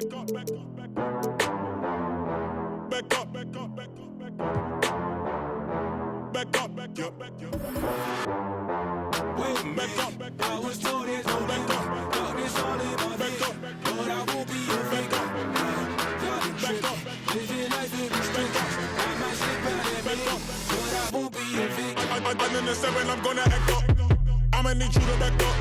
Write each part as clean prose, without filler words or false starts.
I was told there's no back up. Darkness all in my veins, but I won't be a fake. Y'all been tripping, living life in respect. I might slip out and make up, but I won't be a fake. I'm in the 7, I'm gonna act up. I'ma need you to back up.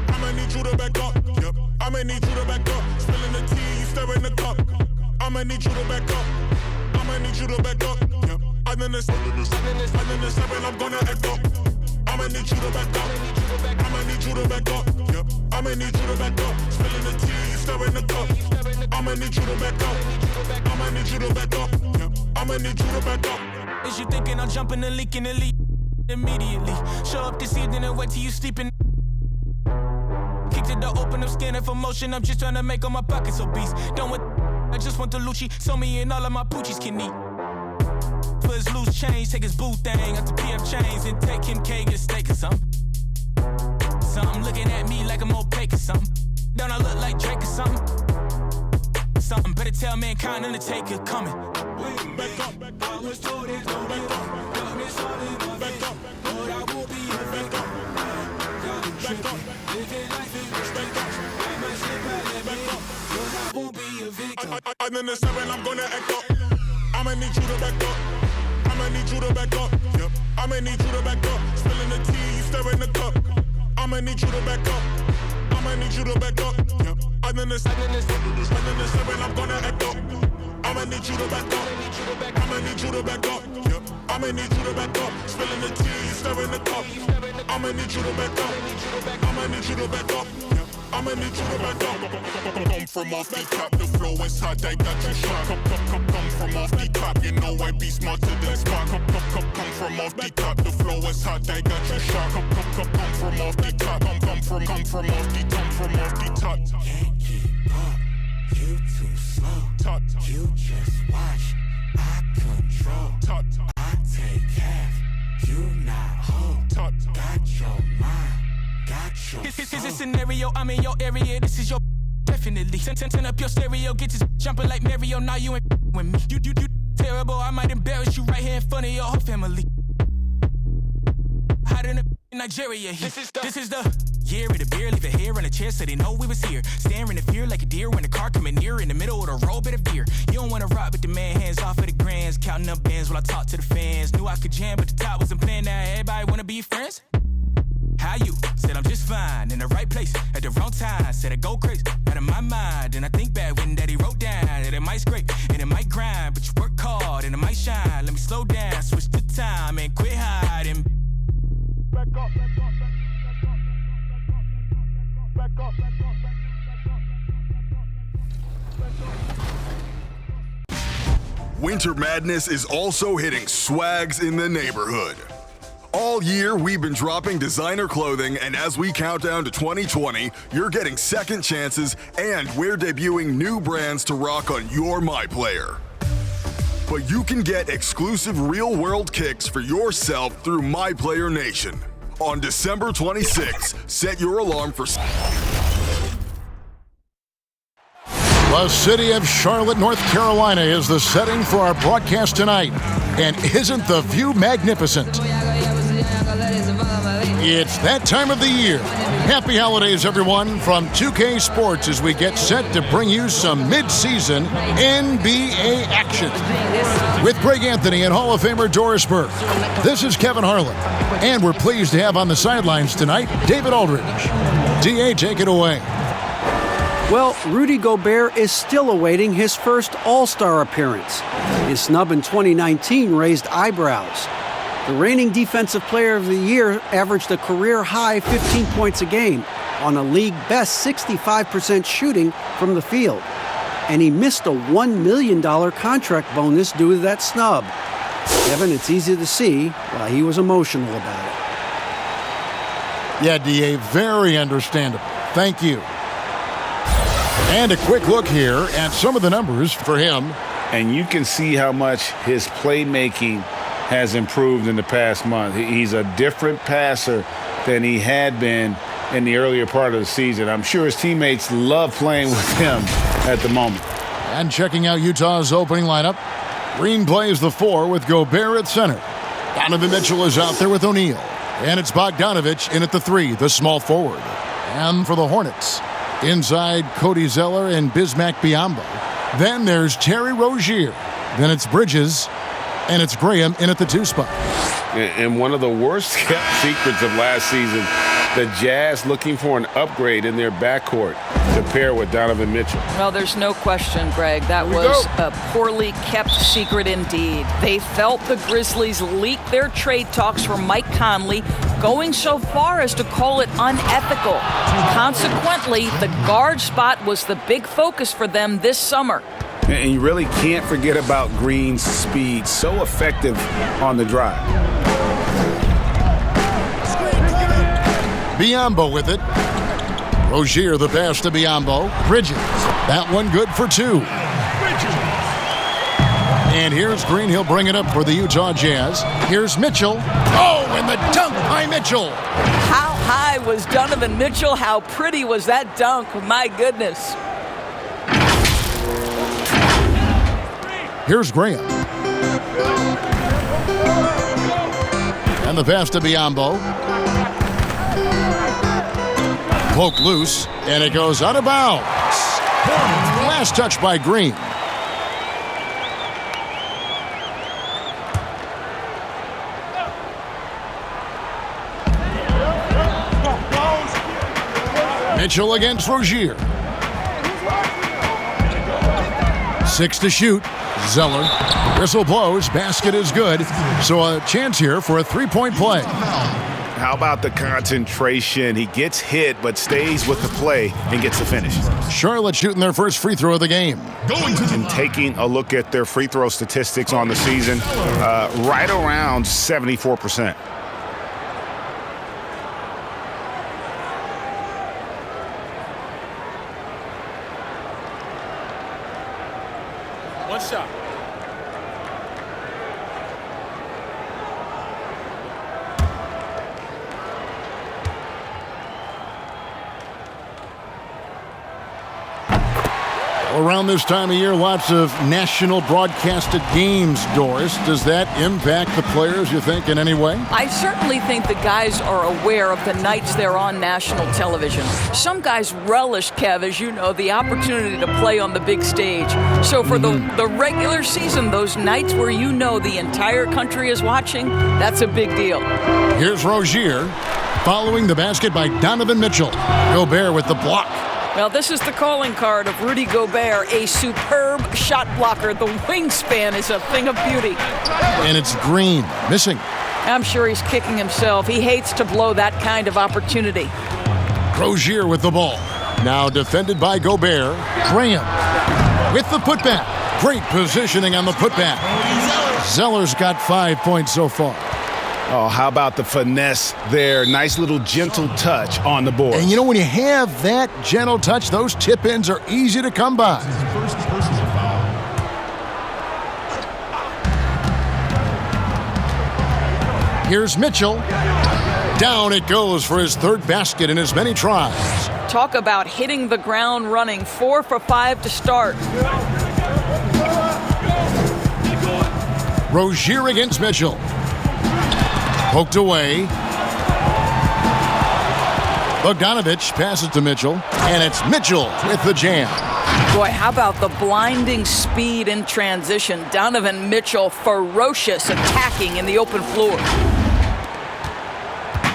I'ma need you to back up. Yep. I'ma need you to back up. Spilling the tea, you stirring the cup. I'ma need you to back up. I'ma need you to back up. Yep. I'm in the 7, I'm gonna act up. I'ma need you to back up. I'ma need you to back up. Yep. I'ma need you to back up. Spilling the tea, you stirring the cup. I'ma need you to back up. I'ma need you to back up. Yep. I'ma need you to back up. Is you thinking I'm jumping and leaking and leak immediately? Show up this evening and wait till you sleeping. Kick to the open, I'm scanning for motion. I'm just trying to make all my pockets obese. Done with I just want the Lucci. So me and all of my poochies can eat. Put his loose change, take his boo thing out the PF chains and take him K, get a steak or something. Something looking at me like I'm opaque or something. Don't I look like Drake or something? Something better tell mankind Undertaker coming. Back up, I was told there's no back up. Darkness all in my veins, but I won't be a back up. Y'all been tripping, living life in respect. I might slip out and make up, but I won't be a victim. I'm in the 7, I'm gonna act up. I'ma need you to back up. I'ma need you to back up. Yep. I'ma need you to back up. Spilling the tea, you stirring the cup. I'ma need you to back up. I'ma need you to back up. Yep. I'm in the 7, I'm gonna act up. I'ma need you to back up. I'ma need you to back up. Yep. I'ma need you to back up. Spilling the tea, you stirring the cup. I'ma need you to back up. I'ma need you to back up. Yep. I'ma need you to back up. Come from off the top, the flow is hot, I got you shot. Come from off the top, you know I be smarter than Spock. Come from off the top, the flow is hot, I got you shot. Come from off the top, come from off the top. Can't keep up, you too slow. You just watch, I control. I take half, you not whole. Got your mind. Here's a scenario, I'm in your area, this is your definitely. Turn up your stereo, get this jumping like Mario, now you ain't with me. You terrible, I might embarrass you right here in front of your whole family. Hot in Nigeria, this is the year of the beer, leave it here on the chair so they know we was here. Staring in fear like a deer when the car coming near in the middle of the road, bit of beer. You don't wanna rock with the man, hands off of the grands, counting up bands while I talk to the fans. Knew I could jam, but the top wasn't playing, now everybody wanna be friends. How you? Said I'm just fine, in the right place, at the wrong time. Said I go crazy, out of my mind. And I think back when daddy wrote down that it might scrape and it might grind, but you work hard and it might shine. Let me slow down, switch the time and quit hiding. Back up, back up, back up, back up. Winter Madness is also hitting swags in the neighborhood. All year, we've been dropping designer clothing, and as we count down to 2020, you're getting second chances, and we're debuting new brands to rock on your MyPlayer. But you can get exclusive real-world kicks for yourself through MyPlayer Nation. On December 26th, set your alarm for... The city of Charlotte, North Carolina is the setting for our broadcast tonight. And isn't the view magnificent? It's that time of the year. Happy holidays, everyone, from 2K Sports as we get set to bring you some mid-season NBA action. With Greg Anthony and Hall of Famer Doris Burke, this is Kevin Harlan. And we're pleased to have on the sidelines tonight David Aldridge. DA, take it away. Well, Rudy Gobert is still awaiting his first All-Star appearance. His snub in 2019 raised eyebrows. The reigning Defensive Player of the Year averaged a career-high 15 points a game on a league-best 65% shooting from the field. And he missed a $1 million contract bonus due to that snub. Kevin, it's easy to see why he was emotional about it. Yeah, DA, very understandable. Thank you. And a quick look here at some of the numbers for him. And you can see how much his playmaking has improved in the past month. He's a different passer than he had been in the earlier part of the season. I'm sure his teammates love playing with him at the moment. And checking out Utah's opening lineup, Green plays the 4 with Gobert at center. Donovan Mitchell is out there with O'Neal. And it's Bogdanovich in at the 3, the small forward. And for the Hornets, inside Cody Zeller and Bismack Biyombo. Then there's Terry Rozier. Then it's Bridges. And it's Graham in at the 2 spot. And one of the worst kept secrets of last season, the Jazz looking for an upgrade in their backcourt to pair with Donovan Mitchell. Well, there's no question, Greg. That was a poorly kept secret indeed. They felt the Grizzlies leak their trade talks for Mike Conley, going so far as to call it unethical. Consequently, the guard spot was the big focus for them this summer. And you really can't forget about Green's speed, so effective on the drive. Biyombo with it. Rozier the pass to Biyombo. Bridges. That one good for 2. And here's Green. He'll bring it up for the Utah Jazz. Here's Mitchell. Oh, and the dunk by Mitchell. How high was Donovan Mitchell? How pretty was that dunk? My goodness. Here's Graham. And the pass to Biyombo. Poke loose, and it goes out of bounds. Last touch by Green. Mitchell against Rozier. 6 to shoot. Zeller. Whistle blows. Basket is good. So a chance here for a 3-point play. How about the concentration? He gets hit, but stays with the play and gets the finish. Charlotte shooting their first free throw of the game. And taking a look at their free throw statistics on the season, right around 74%. One shot. Around this time of year, lots of national broadcasted games, Doris. Does that impact the players, you think, in any way? I certainly think the guys are aware of the nights they're on national television. Some guys relish, Kev, as you know, the opportunity to play on the big stage. So for the regular season, those nights where you know the entire country is watching, that's a big deal. Here's Rozier, following the basket by Donovan Mitchell. Gobert with the block. Well, this is the calling card of Rudy Gobert, a superb shot blocker. The wingspan is a thing of beauty. And it's Green, missing. I'm sure he's kicking himself. He hates to blow that kind of opportunity. Rozier with the ball. Now defended by Gobert. Graham with the putback. Great positioning on the putback. Zeller's got 5 points so far. Oh, how about the finesse there? Nice little gentle touch on the board. And you know, when you have that gentle touch, those tip-ins are easy to come by. Here's Mitchell. Down it goes for his 3rd basket in as many tries. Talk about hitting the ground running. 4 for 5 to start. Rozier against Mitchell. Poked away. Bogdanovich passes to Mitchell, and it's Mitchell with the jam. Boy, how about the blinding speed in transition? Donovan Mitchell, ferocious, attacking in the open floor.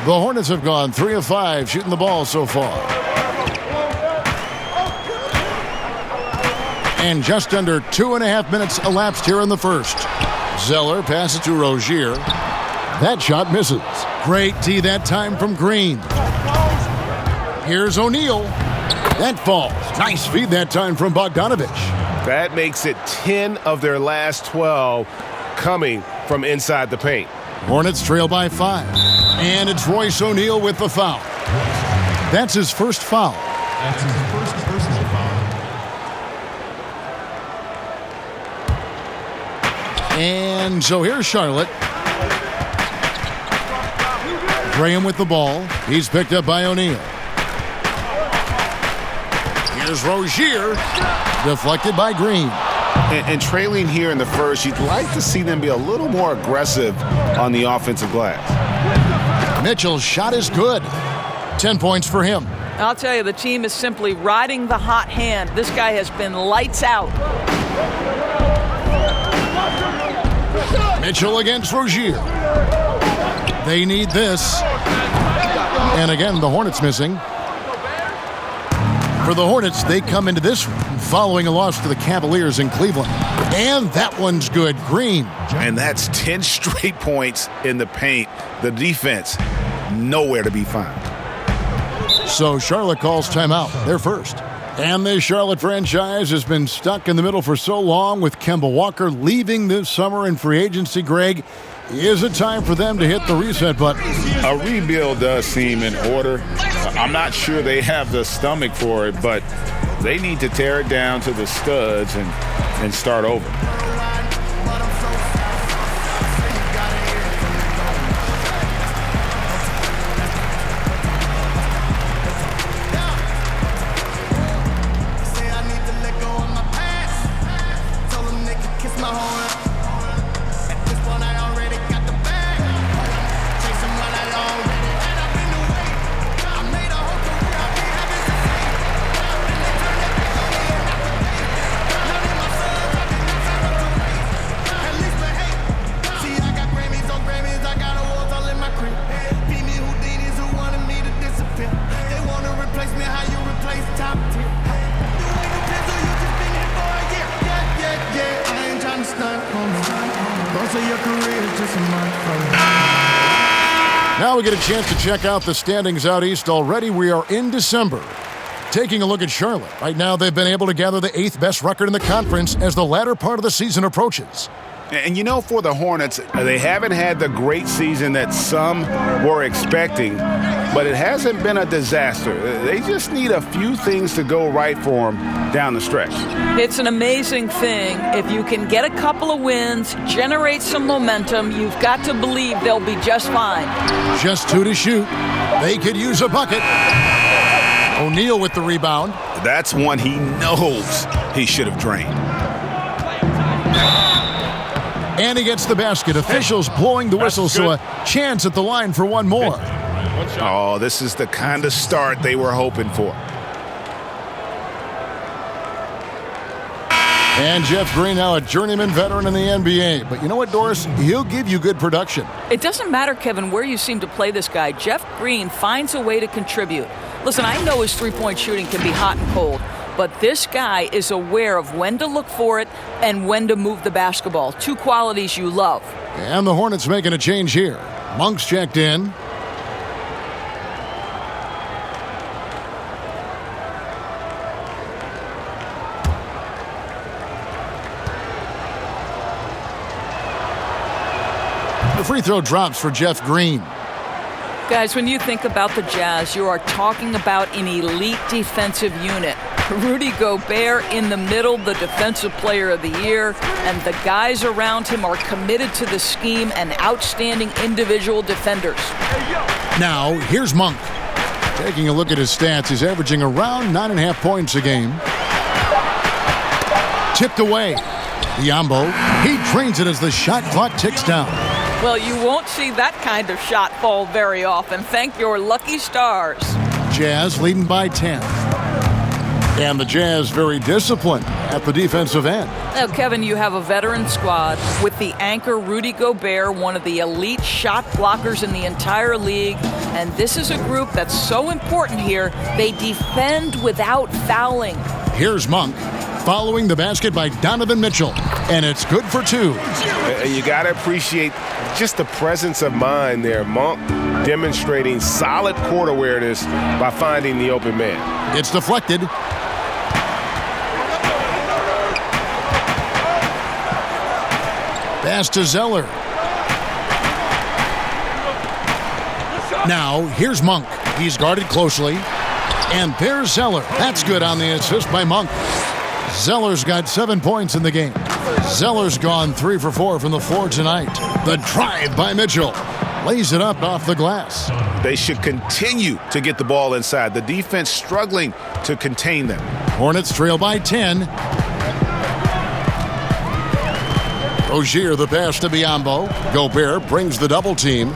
The Hornets have gone 3 of 5 shooting the ball so far. And just under 2.5 minutes elapsed here in the first. Zeller passes to Rozier. That shot misses. Great D that time from Green. Here's O'Neal. That falls. Nice feed that time from Bogdanovich. That makes it 10 of their last 12 coming from inside the paint. Hornets trail by 5. And it's Royce O'Neal with the foul. That's his first foul. That's his first personal foul. And so here's Charlotte. Graham with the ball. He's picked up by O'Neal. Here's Rozier. Deflected by Green. And trailing here in the first, you'd like to see them be a little more aggressive on the offensive glass. Mitchell's shot is good. 10 points for him. I'll tell you, the team is simply riding the hot hand. This guy has been lights out. Mitchell against Rozier. They need this. And again, the Hornets missing. For the Hornets, they come into this following a loss to the Cavaliers in Cleveland. And that one's good. Green. And that's 10 straight points in the paint. The defense, nowhere to be found. So Charlotte calls timeout. They're first. And this Charlotte franchise has been stuck in the middle for so long with Kemba Walker leaving this summer in free agency. Greg, is it time for them to hit the reset button? A rebuild does seem in order. I'm not sure they have the stomach for it, but they need to tear it down to the studs and start over. Now we get a chance to check out the standings out east. Already we are in December. Taking a look at Charlotte. Right now they've been able to gather the 8th best record in the conference as the latter part of the season approaches. And you know, for the Hornets, they haven't had the great season that some were expecting, but it hasn't been a disaster. They just need a few things to go right for them down the stretch. It's an amazing thing. If you can get a couple of wins, generate some momentum, you've got to believe they'll be just fine. Just 2 to shoot. They could use a bucket. O'Neal with the rebound. That's one he knows he should have drained. And he gets the basket. Officials blowing the whistle, so a chance at the line for one more. Oh, this is the kind of start they were hoping for. And Jeff Green, now a journeyman veteran in the NBA. But you know what, Doris? He'll give you good production. It doesn't matter, Kevin, where you seem to play this guy. Jeff Green finds a way to contribute. Listen, I know his three-point shooting can be hot and cold, but this guy is aware of when to look for it and when to move the basketball. 2 qualities you love. And the Hornets making a change here. Monk's checked in. The free throw drops for Jeff Green. Guys, when you think about the Jazz, you are talking about an elite defensive unit. Rudy Gobert in the middle, the defensive player of the year, and the guys around him are committed to the scheme and outstanding individual defenders. Now, here's Monk. Taking a look at his stats, he's averaging around 9.5 points a game. Tipped away. Diambo, he drains it as the shot clock ticks down. Well, you won't see that kind of shot fall very often. Thank your lucky stars. Jazz leading by 10. And the Jazz very disciplined at the defensive end. Now, Kevin, you have a veteran squad with the anchor Rudy Gobert, one of the elite shot blockers in the entire league. And this is a group that's so important here. They defend without fouling. Here's Monk, following the basket by Donovan Mitchell. And it's good for 2. You got to appreciate just the presence of mind there. Monk demonstrating solid court awareness by finding the open man. It's deflected. Pass to Zeller. Now, here's Monk. He's guarded closely. And there's Zeller. That's good on the assist by Monk. Zeller's got 7 points in the game. Zeller's gone 3 for 4 from the floor tonight. The drive by Mitchell. Lays it up off the glass. They should continue to get the ball inside. The defense struggling to contain them. Hornets trail by 10. Rozier, the pass to Biyombo. Gobert brings the double team.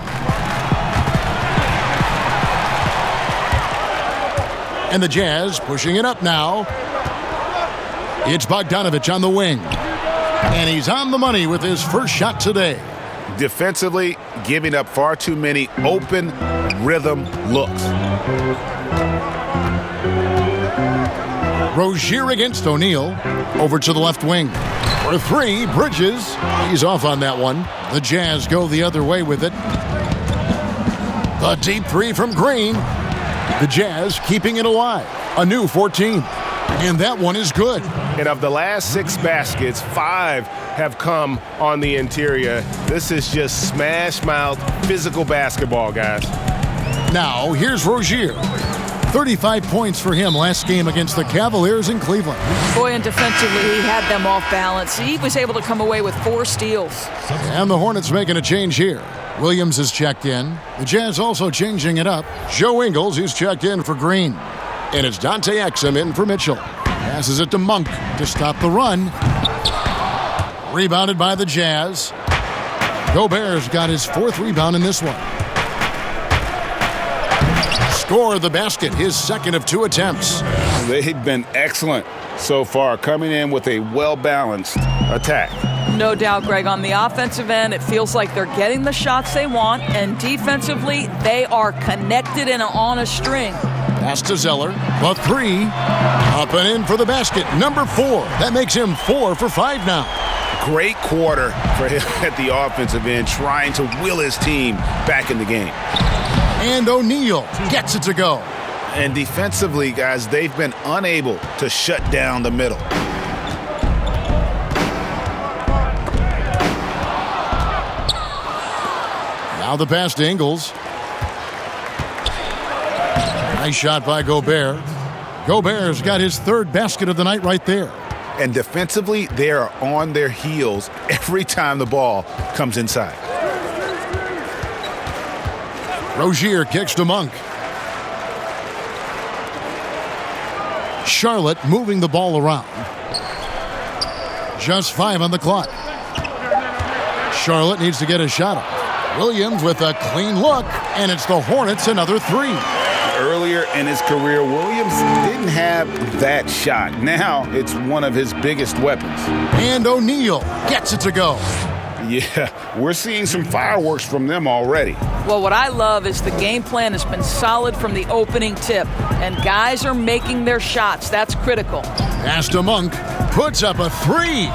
And the Jazz pushing it up now. It's Bogdanovich on the wing. And he's on the money with his first shot today. Defensively, giving up far too many open rhythm looks. Rozier against O'Neal. Over to the left wing. For three, Bridges. He's off on that one. The Jazz go the other way with it. The deep three from Green. The Jazz keeping it alive. A new 14. And that one is good. And of the last 6 baskets, 5 have come on the interior. This is just smash-mouth physical basketball, guys. Now, here's Rozier. 35 points for him last game against the Cavaliers in Cleveland. Boy, and defensively, he had them off balance. He was able to come away with 4 steals. And the Hornets making a change here. Williams is checked in. The Jazz also changing it up. Joe Ingles, who's checked in for Green. And it's Dante Exum in for Mitchell. Passes it to Monk to stop the run. Rebounded by the Jazz. Gobert's got his 4th rebound in this one. Score the basket, his 2nd of 2 attempts. They've been excellent so far, coming in with a well-balanced attack. No doubt, Greg. On the offensive end, it feels like they're getting the shots they want, and defensively, they are connected and on a string. Pass to Zeller. The 3. Up and in for the basket. Number 4. That makes him 4 for 5 now. Great quarter for him at the offensive end, trying to will his team back in the game. And O'Neal gets it to go. And defensively, guys, they've been unable to shut down the middle. Now the pass to Ingles. Nice shot by Gobert. Gobert's got his 3rd basket of the night right there. And defensively, they are on their heels every time the ball comes inside. Rozier kicks to Monk. Charlotte moving the ball around. Just 5 on the clock. Charlotte needs to get a shot up. Williams with a clean look, and it's the Hornets another 3. Earlier in his career, Williams didn't have that shot. Now it's one of his biggest weapons. And O'Neal gets it to go. Yeah, we're seeing some fireworks from them already. Well, what I love is the game plan has been solid from the opening tip, and guys are making their shots. That's critical. Pass to Monk, puts up a 3.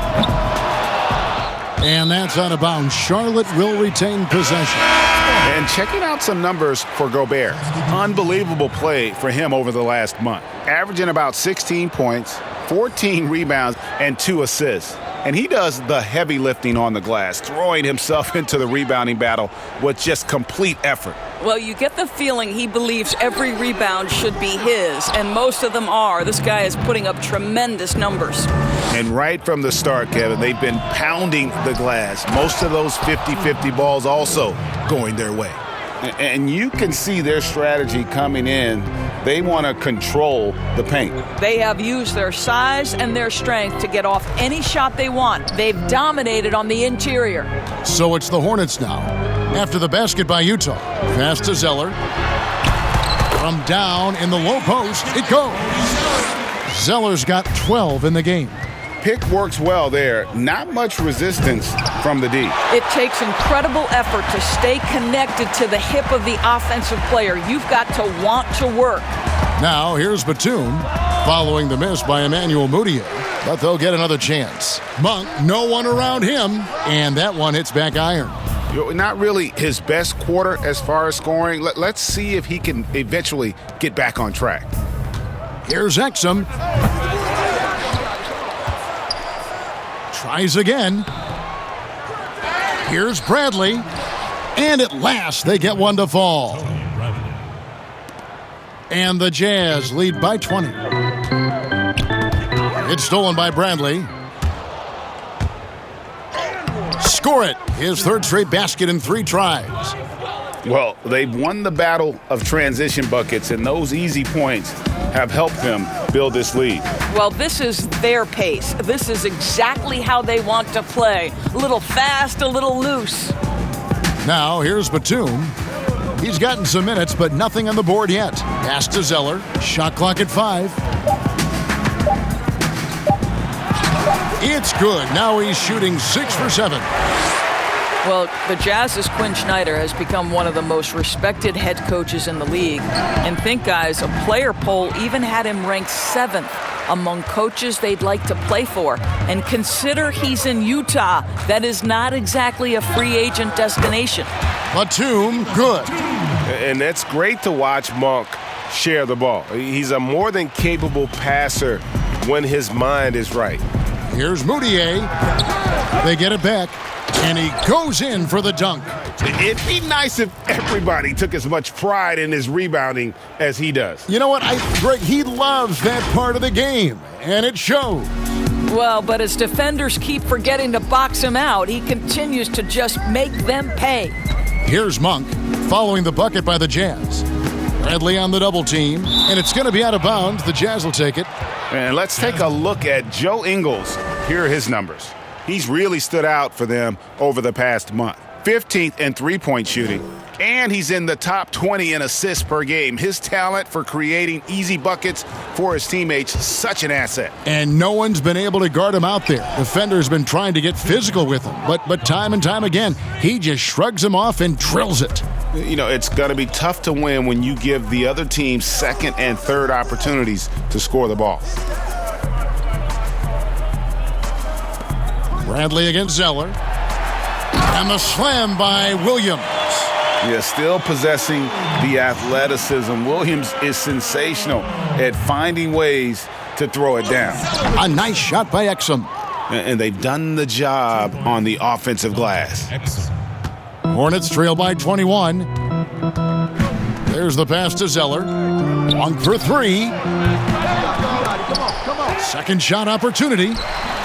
And that's out of bounds. Charlotte will retain possession. And checking out some numbers for Gobert. Unbelievable play for him over the last month. Averaging about 16 points, 14 rebounds, and 2 assists. And he does the heavy lifting on the glass, throwing himself into the rebounding battle with just complete effort. Well, you get the feeling he believes every rebound should be his, and most of them are. This guy is putting up tremendous numbers. And right from the start, Kevin, they've been pounding the glass. Most of those 50-50 balls also going their way. And you can see their strategy coming in. They want to control the paint. They have used their size and their strength to get off any shot they want. They've dominated on the interior. So it's the Hornets now. After the basket by Utah. Pass to Zeller. From down in the low post, it goes. Zeller's got 12 in the game. Pick works well there. Not much resistance from the D. It takes incredible effort to stay connected to the hip of the offensive player. You've got to want to work. Now here's Batum, following the miss by Emmanuel Mudiay. But they'll get another chance. Monk, no one around him, and that one hits back iron. Not really his best quarter as far as scoring. Let's see if he can eventually get back on track. Here's Exum. Tries again. Here's Bradley. And at last, they get one to fall. And the Jazz lead by 20. It's stolen by Bradley. Score it. His 3rd straight basket in 3 tries. Well, they've won the battle of transition buckets, and those easy points have helped them build this lead. Well, this is their pace. This is exactly how they want to play. A little fast, a little loose. Now, here's Batum. He's gotten some minutes, but nothing on the board yet. Pass to Zeller. Shot clock at 5. It's good. Now he's shooting 6 for 7. Well, the Jazz's Quinn Snyder has become one of the most respected head coaches in the league. And think, guys, a player poll even had him ranked 7th among coaches they'd like to play for. And consider he's in Utah. That is not exactly a free agent destination. Batum, good. And it's great to watch Monk share the ball. He's a more than capable passer when his mind is right. Here's Moutier. They get it back, and he goes in for the dunk. It'd be nice if everybody took as much pride in his rebounding as he does. You know what? Greg, he loves that part of the game, and it shows. Well, but as defenders keep forgetting to box him out, he continues to just make them pay. Here's Monk following the bucket by the Jazz. Bradley on the double team, and it's going to be out of bounds. The Jazz will take it. And let's take a look at Joe Ingles. Here are his numbers. He's really stood out for them over the past month. 15th in three-point shooting, and he's in the top 20 in assists per game. His talent for creating easy buckets for his teammates, such an asset. And no one's been able to guard him out there. Defender's been trying to get physical with him, but time and time again, he just shrugs him off and drills it. You know, it's going to be tough to win when you give the other team second and third opportunities to score the ball. Bradley against Zeller. And the slam by Williams. Yeah, still possessing the athleticism. Williams is sensational at finding ways to throw it down. A nice shot by Exum. And they've done the job on the offensive glass. Hornets trail by 21. There's the pass to Zeller. Monk for 3. Second shot opportunity.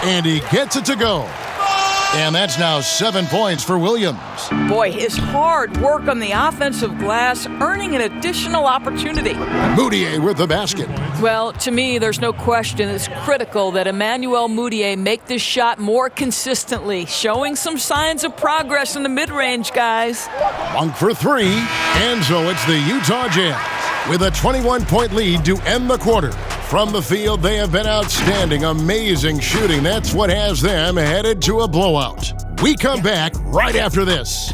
And he gets it to go. And that's now 7 points for Williams. Boy, his hard work on the offensive glass earning an additional opportunity. Moutier with the basket. Well, to me, there's no question it's critical that Emmanuel Moutier make this shot more consistently, showing some signs of progress in the mid-range, guys. Monk for 3, and so it's the Utah Jazz with a 21-point lead to end the quarter. From the field, they have been outstanding, amazing shooting. That's what has them headed to a blowout. We come back right after this.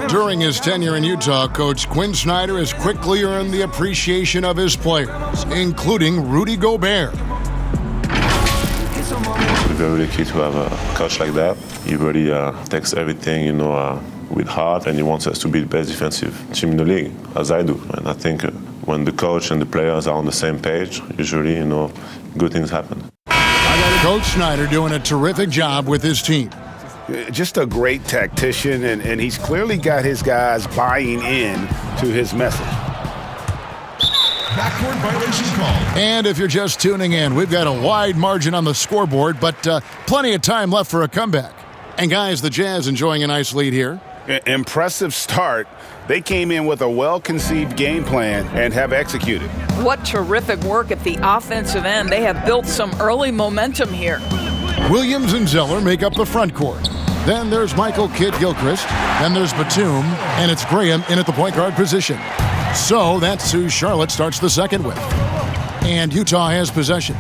During his tenure in Utah, Coach Quinn Snyder has quickly earned the appreciation of his players, including Rudy Gobert. It's very lucky to have a coach like that. He really takes everything, with heart, and he wants us to be the best defensive team in the league, as I do. And I think when the coach and the players are on the same page, usually, good things happen. Coach Snyder doing a terrific job with his team. Just a great tactician, and he's clearly got his guys buying in to his message. Backcourt violation call. And if you're just tuning in, we've got a wide margin on the scoreboard, but plenty of time left for a comeback. And guys, the Jazz enjoying a nice lead here. Impressive start. They came in with a well-conceived game plan and have executed. What terrific work at the offensive end. They have built some early momentum here. Williams and Zeller make up the front court. Then there's Michael Kidd-Gilchrist. Then there's Batum. And it's Graham in at the point guard position. So that's who Charlotte starts the second with. And Utah has possession.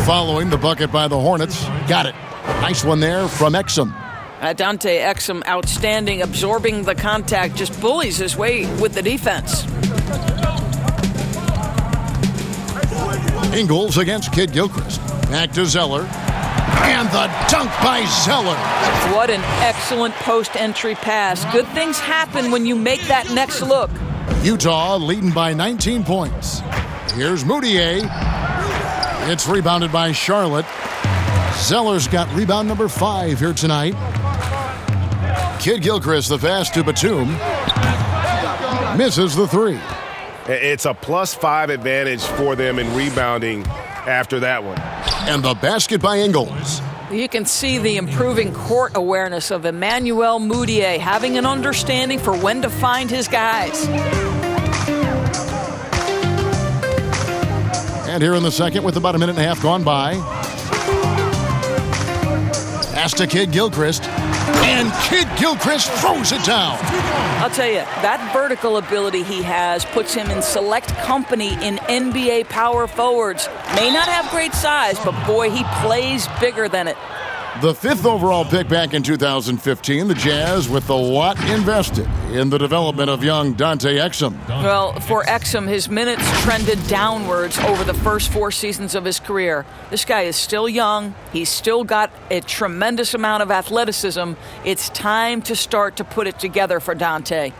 Following the bucket by the Hornets. Got it. Nice one there from Exum. Dante Exum, outstanding, absorbing the contact, just bullies his way with the defense. Ingles against Kidd-Gilchrist. Back to Zeller. And the dunk by Zeller. What an excellent post-entry pass. Good things happen when you make that next look. Utah leading by 19 points. Here's Moutier. It's rebounded by Charlotte. Zeller's got rebound number 5 here tonight. Kid Gilchrist, the pass to Batum. Misses the 3. It's a +5 advantage for them in rebounding after that one. And the basket by Ingles. You can see the improving court awareness of Emmanuel Moutier, having an understanding for when to find his guys. And here in the second with about a minute and a half gone by. Pass to Kid Gilchrist. And Kid Gilchrist throws it down. I'll tell you, that vertical ability he has puts him in select company in NBA power forwards. May not have great size, but boy, he plays bigger than it. The 5th overall pick back in 2015, the Jazz with a lot invested in the development of young Dante Exum. Well, for Exum, his minutes trended downwards over the first 4 seasons of his career. This guy is still young. He's still got a tremendous amount of athleticism. It's time to start to put it together for Dante.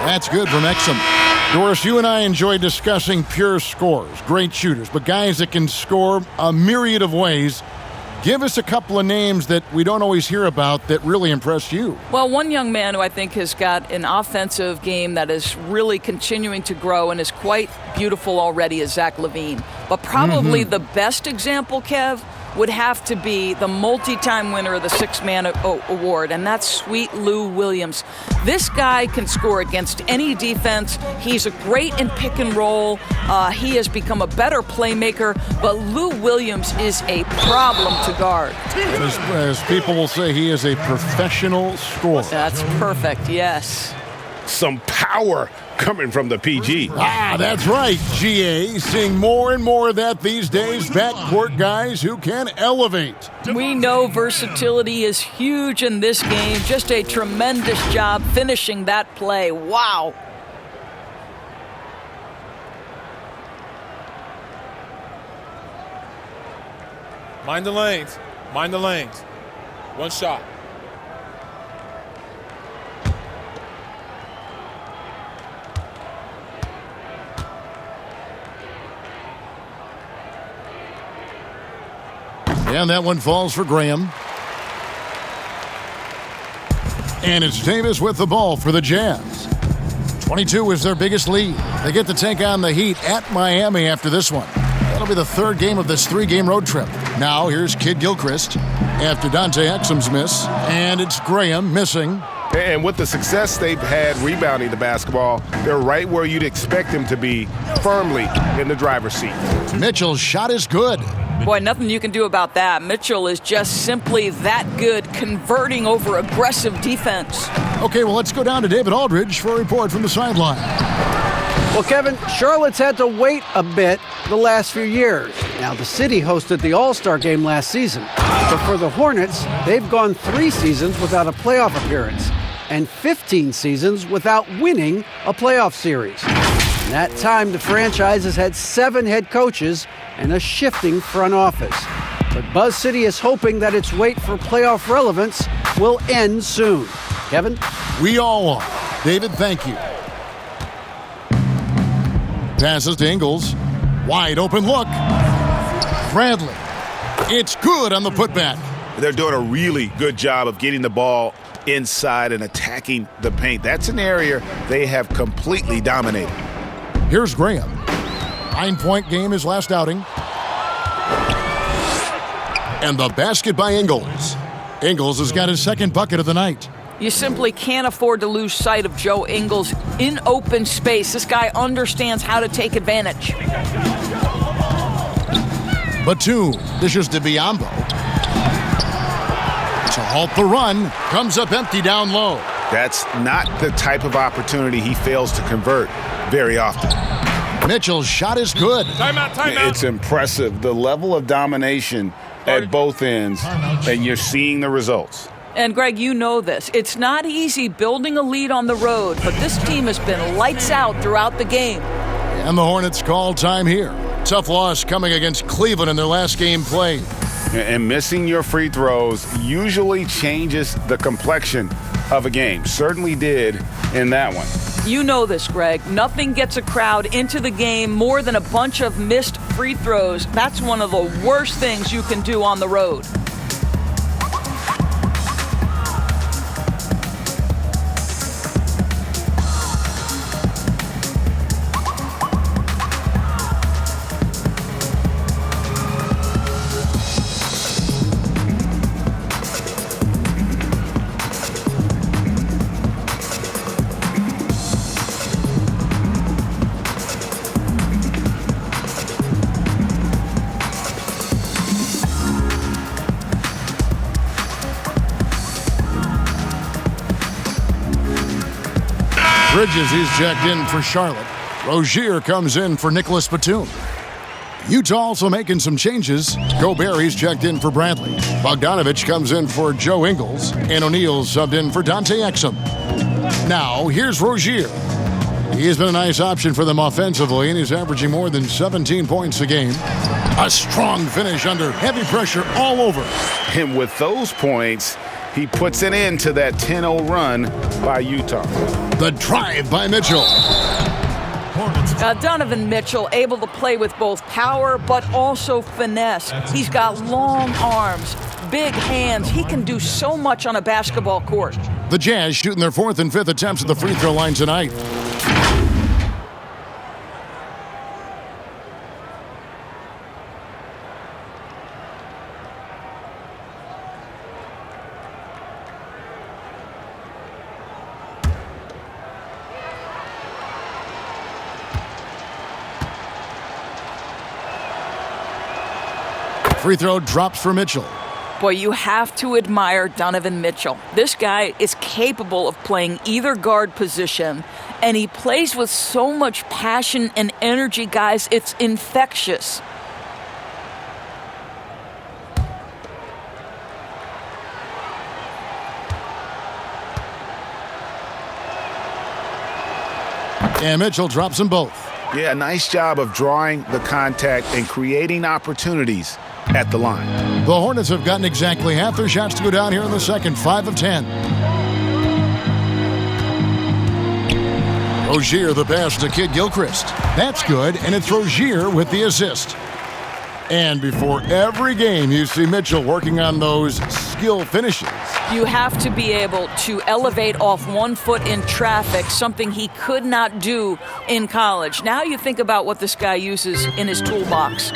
That's good from Exum. Doris, you and I enjoy discussing pure scorers, great shooters, but guys that can score a myriad of ways. Give us a couple of names that we don't always hear about that really impress you. Well, one young man who I think has got an offensive game that is really continuing to grow and is quite beautiful already is Zach LaVine. But probably the best example, Kev, would have to be the multi-time winner of the Six-Man Award, and that's Sweet Lou Williams. This guy can score against any defense. He's great in pick and roll. He has become a better playmaker, but Lou Williams is a problem to guard. As people will say, he is a professional scorer. That's perfect, yes. Some power coming from the PG. That's right, GA. Seeing more and more of that these days. Backcourt guys who can elevate. We know versatility is huge in this game. Just a tremendous job finishing that play. Wow. Mind the lanes. Mind the lanes. One shot. And that one falls for Graham. And it's Davis with the ball for the Jazz. 22 is their biggest lead. They get to take on the Heat at Miami after this one. That'll be the 3rd game of this 3-game road trip. Now here's Kid Gilchrist after Dante Exum's miss. And it's Graham missing. And with the success they've had rebounding the basketball, they're right where you'd expect them to be, firmly in the driver's seat. Mitchell's shot is good. Boy, nothing you can do about that. Mitchell is just simply that good, converting over aggressive defense. Okay, well, let's go down to David Aldridge for a report from the sideline. Well, Kevin, Charlotte's had to wait a bit the last few years. Now, the city hosted the All-Star game last season. But for the Hornets, they've gone 3 seasons without a playoff appearance and 15 seasons without winning a playoff series. In that time, the franchise has had 7 head coaches and a shifting front office. But Buzz City is hoping that its wait for playoff relevance will end soon. Kevin? We all are. David, thank you. Passes to Ingles. Wide open look. Bradley. It's good on the putback. They're doing a really good job of getting the ball inside and attacking the paint. That's an area they have completely dominated. Here's Graham. 9-point game his last outing. And the basket by Ingles. Ingles has got his 2nd bucket of the night. You simply can't afford to lose sight of Joe Ingles in open space. This guy understands how to take advantage. Batum dishes to Biyombo. To halt the run, comes up empty down low. That's not the type of opportunity he fails to convert very often. Mitchell's shot is good. Timeout. It's impressive, the level of domination at both ends, and you're seeing the results. And, Greg, you know this. It's not easy building a lead on the road, but this team has been lights out throughout the game. And the Hornets call time here. Tough loss coming against Cleveland in their last game played. And missing your free throws usually changes the complexion of a game. Certainly did in that one. You know this, Greg. Nothing gets a crowd into the game more than a bunch of missed free throws. That's one of the worst things you can do on the road. Bridges, he's checked in for Charlotte. Rozier comes in for Nicholas Batum. Utah also making some changes. Gobert, he's checked in for Bradley. Bogdanovich comes in for Joe Ingles. And O'Neal's subbed in for Dante Exum. Now, here's Rozier. He's been a nice option for them offensively, and he's averaging more than 17 points a game. A strong finish under heavy pressure all over. And with those points, he puts an end to that 10-0 run by Utah. The drive by Mitchell. Donovan Mitchell able to play with both power but also finesse. He's got long arms, big hands. He can do so much on a basketball court. The Jazz shooting their 4th and 5th attempts at the free throw line tonight. Free throw drops for Mitchell. Boy, you have to admire Donovan Mitchell. This guy is capable of playing either guard position, and he plays with so much passion and energy, guys. It's infectious. And Mitchell drops them both. Yeah, nice job of drawing the contact and creating opportunities at the line. The Hornets have gotten exactly half their shots to go down here in the second, 5 of 10. Rozier the pass to Kid Gilchrist. That's good, and it's Rozier with the assist. And before every game, you see Mitchell working on those skill finishes. You have to be able to elevate off 1 foot in traffic, something he could not do in college. Now you think about what this guy uses in his toolbox.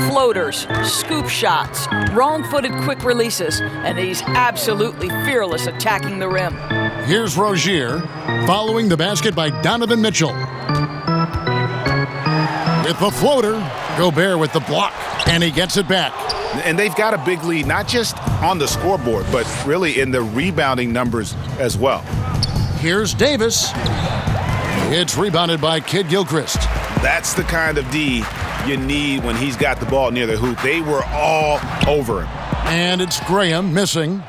Floaters, scoop shots, wrong-footed quick releases, and he's absolutely fearless attacking the rim. Here's Rozier, following the basket by Donovan Mitchell. With the floater, Gobert with the block, and he gets it back. And they've got a big lead, not just on the scoreboard, but really in the rebounding numbers as well. Here's Davis. It's rebounded by Kid Gilchrist. That's the kind of D you need when he's got the ball near the hoop. They were all over him. And it's Graham missing.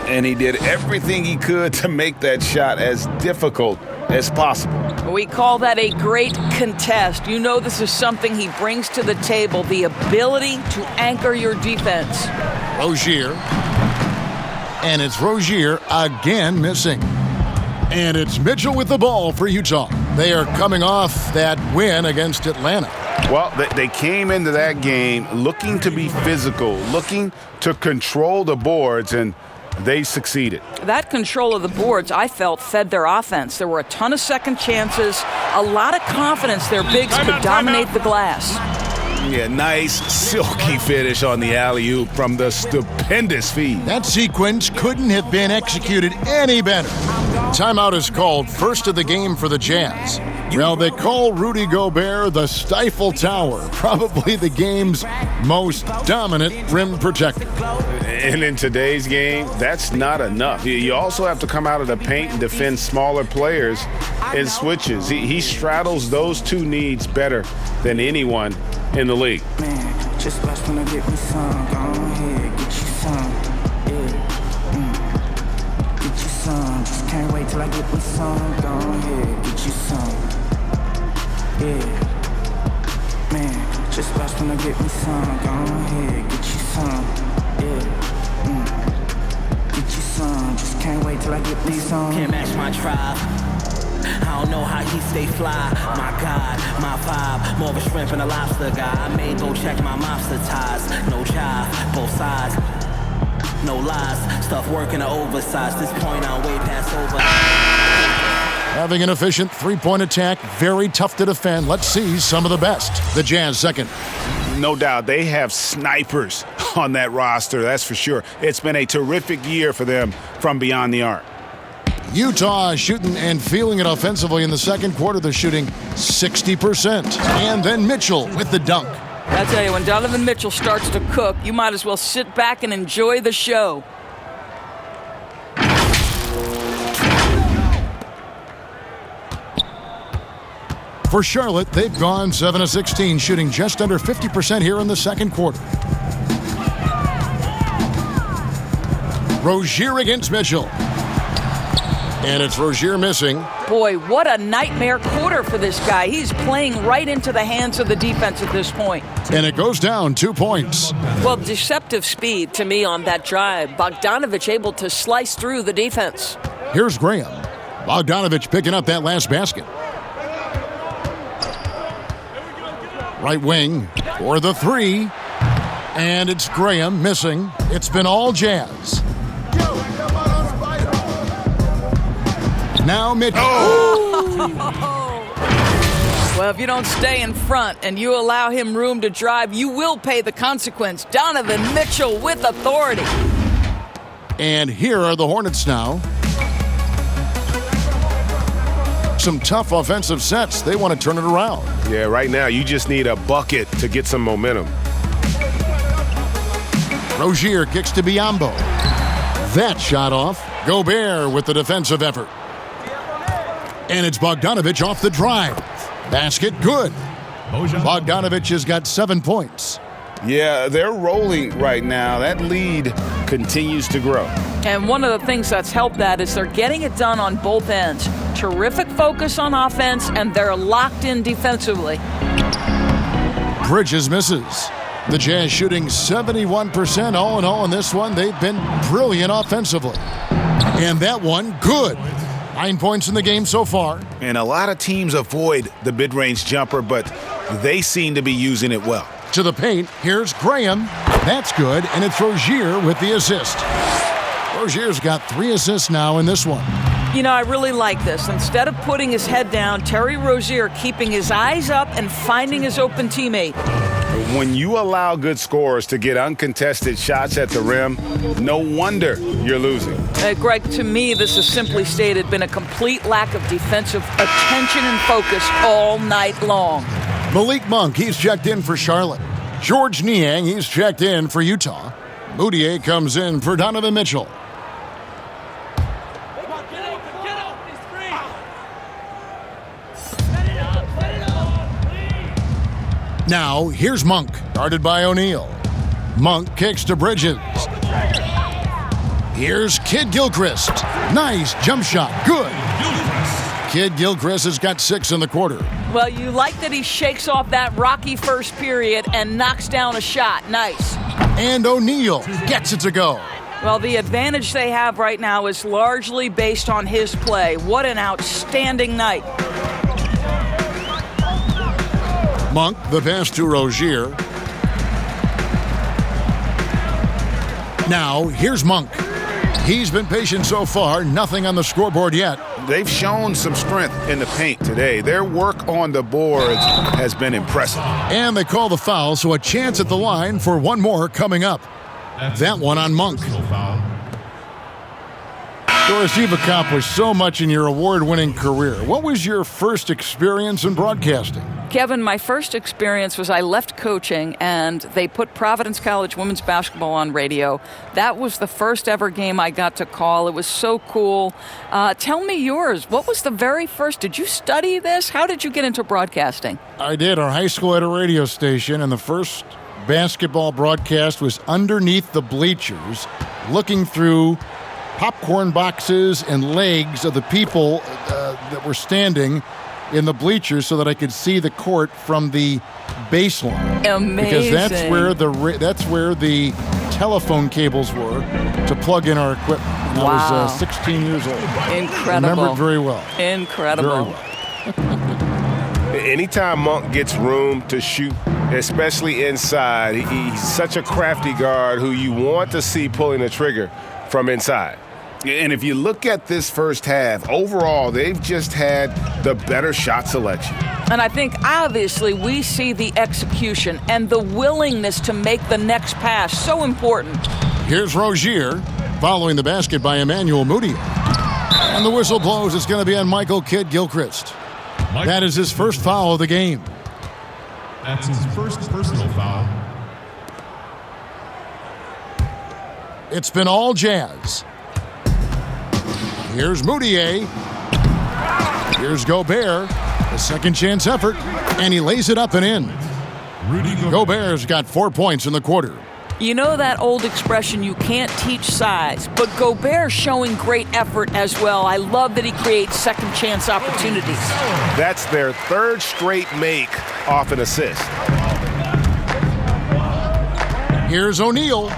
And he did everything he could to make that shot as difficult as possible. We call that a great contest. You know this is something he brings to the table, the ability to anchor your defense. Rozier. And it's Rozier again missing. And it's Mitchell with the ball for Utah. They are coming off that win against Atlanta. Well, they came into that game looking to be physical, looking to control the boards, and they succeeded. That control of the boards, I felt, fed their offense. There were a ton of second chances, a lot of confidence their bigs could dominate the glass. Yeah, nice silky finish on the alley-oop from the stupendous feed. That sequence couldn't have been executed any better. Timeout is called, first of the game for the Jazz. Well, they call Rudy Gobert the Stifle Tower, probably the game's most dominant rim protector. And in today's game, that's not enough. You also have to come out of the paint and defend smaller players in switches. He straddles those two needs better than anyone in the league. Man, just watch when I get me some. Go ahead, get you some. Yeah. Get you some. Just can't wait till I get me some. Go ahead, get you some. Yeah. Man, Just watch when I get me some. Go ahead, get you some. Yeah. Get you some. Just can't wait till I get me some. Can't match my tribe. I don't know how he stay fly. My God, my vibe, more of a shrimp and a lobster guy. I may go check my mobster ties. No jive, both sides. No lies, stuff working to oversize. This point I'm way past over. Having an efficient three-point attack, very tough to defend. Let's see some of the best. The Jazz second. No doubt, they have snipers on that roster, that's for sure. It's been a terrific year for them from beyond the arc. Utah shooting and feeling it offensively in the second quarter. They're shooting 60%. And then Mitchell with the dunk. I tell you, when Donovan Mitchell starts to cook, you might as well sit back and enjoy the show. For Charlotte, they've gone 7 of 16, shooting just under 50% here in the second quarter. Rozier against Mitchell. And it's Rozier missing. Boy, what a nightmare quarter for this guy. He's playing right into the hands of the defense at this point. And it goes down 2 points. Well, deceptive speed to me on that drive. Bogdanovich able to slice through the defense. Here's Graham. Bogdanovich picking up that last basket. Right wing for the three. And it's Graham missing. It's been all Jazz. Now Mitchell. Well, if you don't stay in front and you allow him room to drive, you will pay the consequence. Donovan Mitchell with authority. And here are the Hornets now. Some tough offensive sets. They want to turn it around. Yeah, right now you just need a bucket to get some momentum. Rozier kicks to Biyombo. That shot off. Gobert with the defensive effort. And it's Bogdanovich off the drive. Basket good. Bogdanovich has got 7 points. Yeah, they're rolling right now. That lead continues to grow. And one of the things that's helped that is they're getting it done on both ends. Terrific focus on offense, and they're locked in defensively. Bridges misses. The Jazz shooting 71% all in all in this one. They've been brilliant offensively. And that one, good. 9 points in the game so far. And a lot of teams avoid the mid-range jumper, but they seem to be using it well. To the paint, here's Graham. That's good, and it's Rozier with the assist. Rozier's got 3 assists now in this one. You know, I really like this. Instead of putting his head down, Terry Rozier keeping his eyes up and finding his open teammate. When you allow good scorers to get uncontested shots at the rim, no wonder you're losing. Greg, to me, this has simply stated been a complete lack of defensive attention and focus all night long. Malik Monk, he's checked in for Charlotte. George Niang, he's checked in for Utah. Moutier comes in for Donovan Mitchell. Now, here's Monk, guarded by O'Neal. Monk kicks to Bridges. Here's Kid Gilchrist. Nice jump shot. Good. Kid Gilchrist has got 6 in the quarter. Well, you like that he shakes off that rocky first period and knocks down a shot. Nice. And O'Neal gets it to go. Well, the advantage they have right now is largely based on his play. What an outstanding night. Monk, the pass to Rozier. Now, here's Monk. He's been patient so far, nothing on the scoreboard yet. They've shown some strength in the paint today. Their work on the boards has been impressive. And they call the foul, so a chance at the line for one more coming up. That one on Monk. Doris, you've accomplished so much in your award-winning career. What was your first experience in broadcasting? Kevin, my first experience was I left coaching and they put Providence College women's basketball on radio. That was the first ever game I got to call. It was so cool. Tell me yours. What was the very first? Did you study this? How did you get into broadcasting? I did. Our high school had a radio station, and the first basketball broadcast was underneath the bleachers, looking through popcorn boxes and legs of the people that were standing in the bleachers so that I could see the court from the baseline. Amazing. Because that's where the telephone cables were to plug in our equipment. And I was 16 years old. Incredible. Remember it very well. Incredible. Very well. Anytime Monk gets room to shoot, especially inside, he's such a crafty guard who you want to see pulling the trigger from inside. And if you look at this first half, overall, they've just had the better shot selection. And I think, obviously, we see the execution and the willingness to make the next pass so important. Here's Rozier, following the basket by Emmanuel Mudiay. And the whistle blows. It's going to be on Michael Kidd-Gilchrist. That is his first foul of the game. That's his first personal foul. It's been all Jazz. Here's Mudiay. Here's Gobert. A second chance effort. And he lays it up and in. Gobert's got 4 points in the quarter. You know that old expression, you can't teach size, but Gobert's showing great effort as well. I love that he creates second chance opportunities. That's their third straight make off an assist. Here's O'Neal.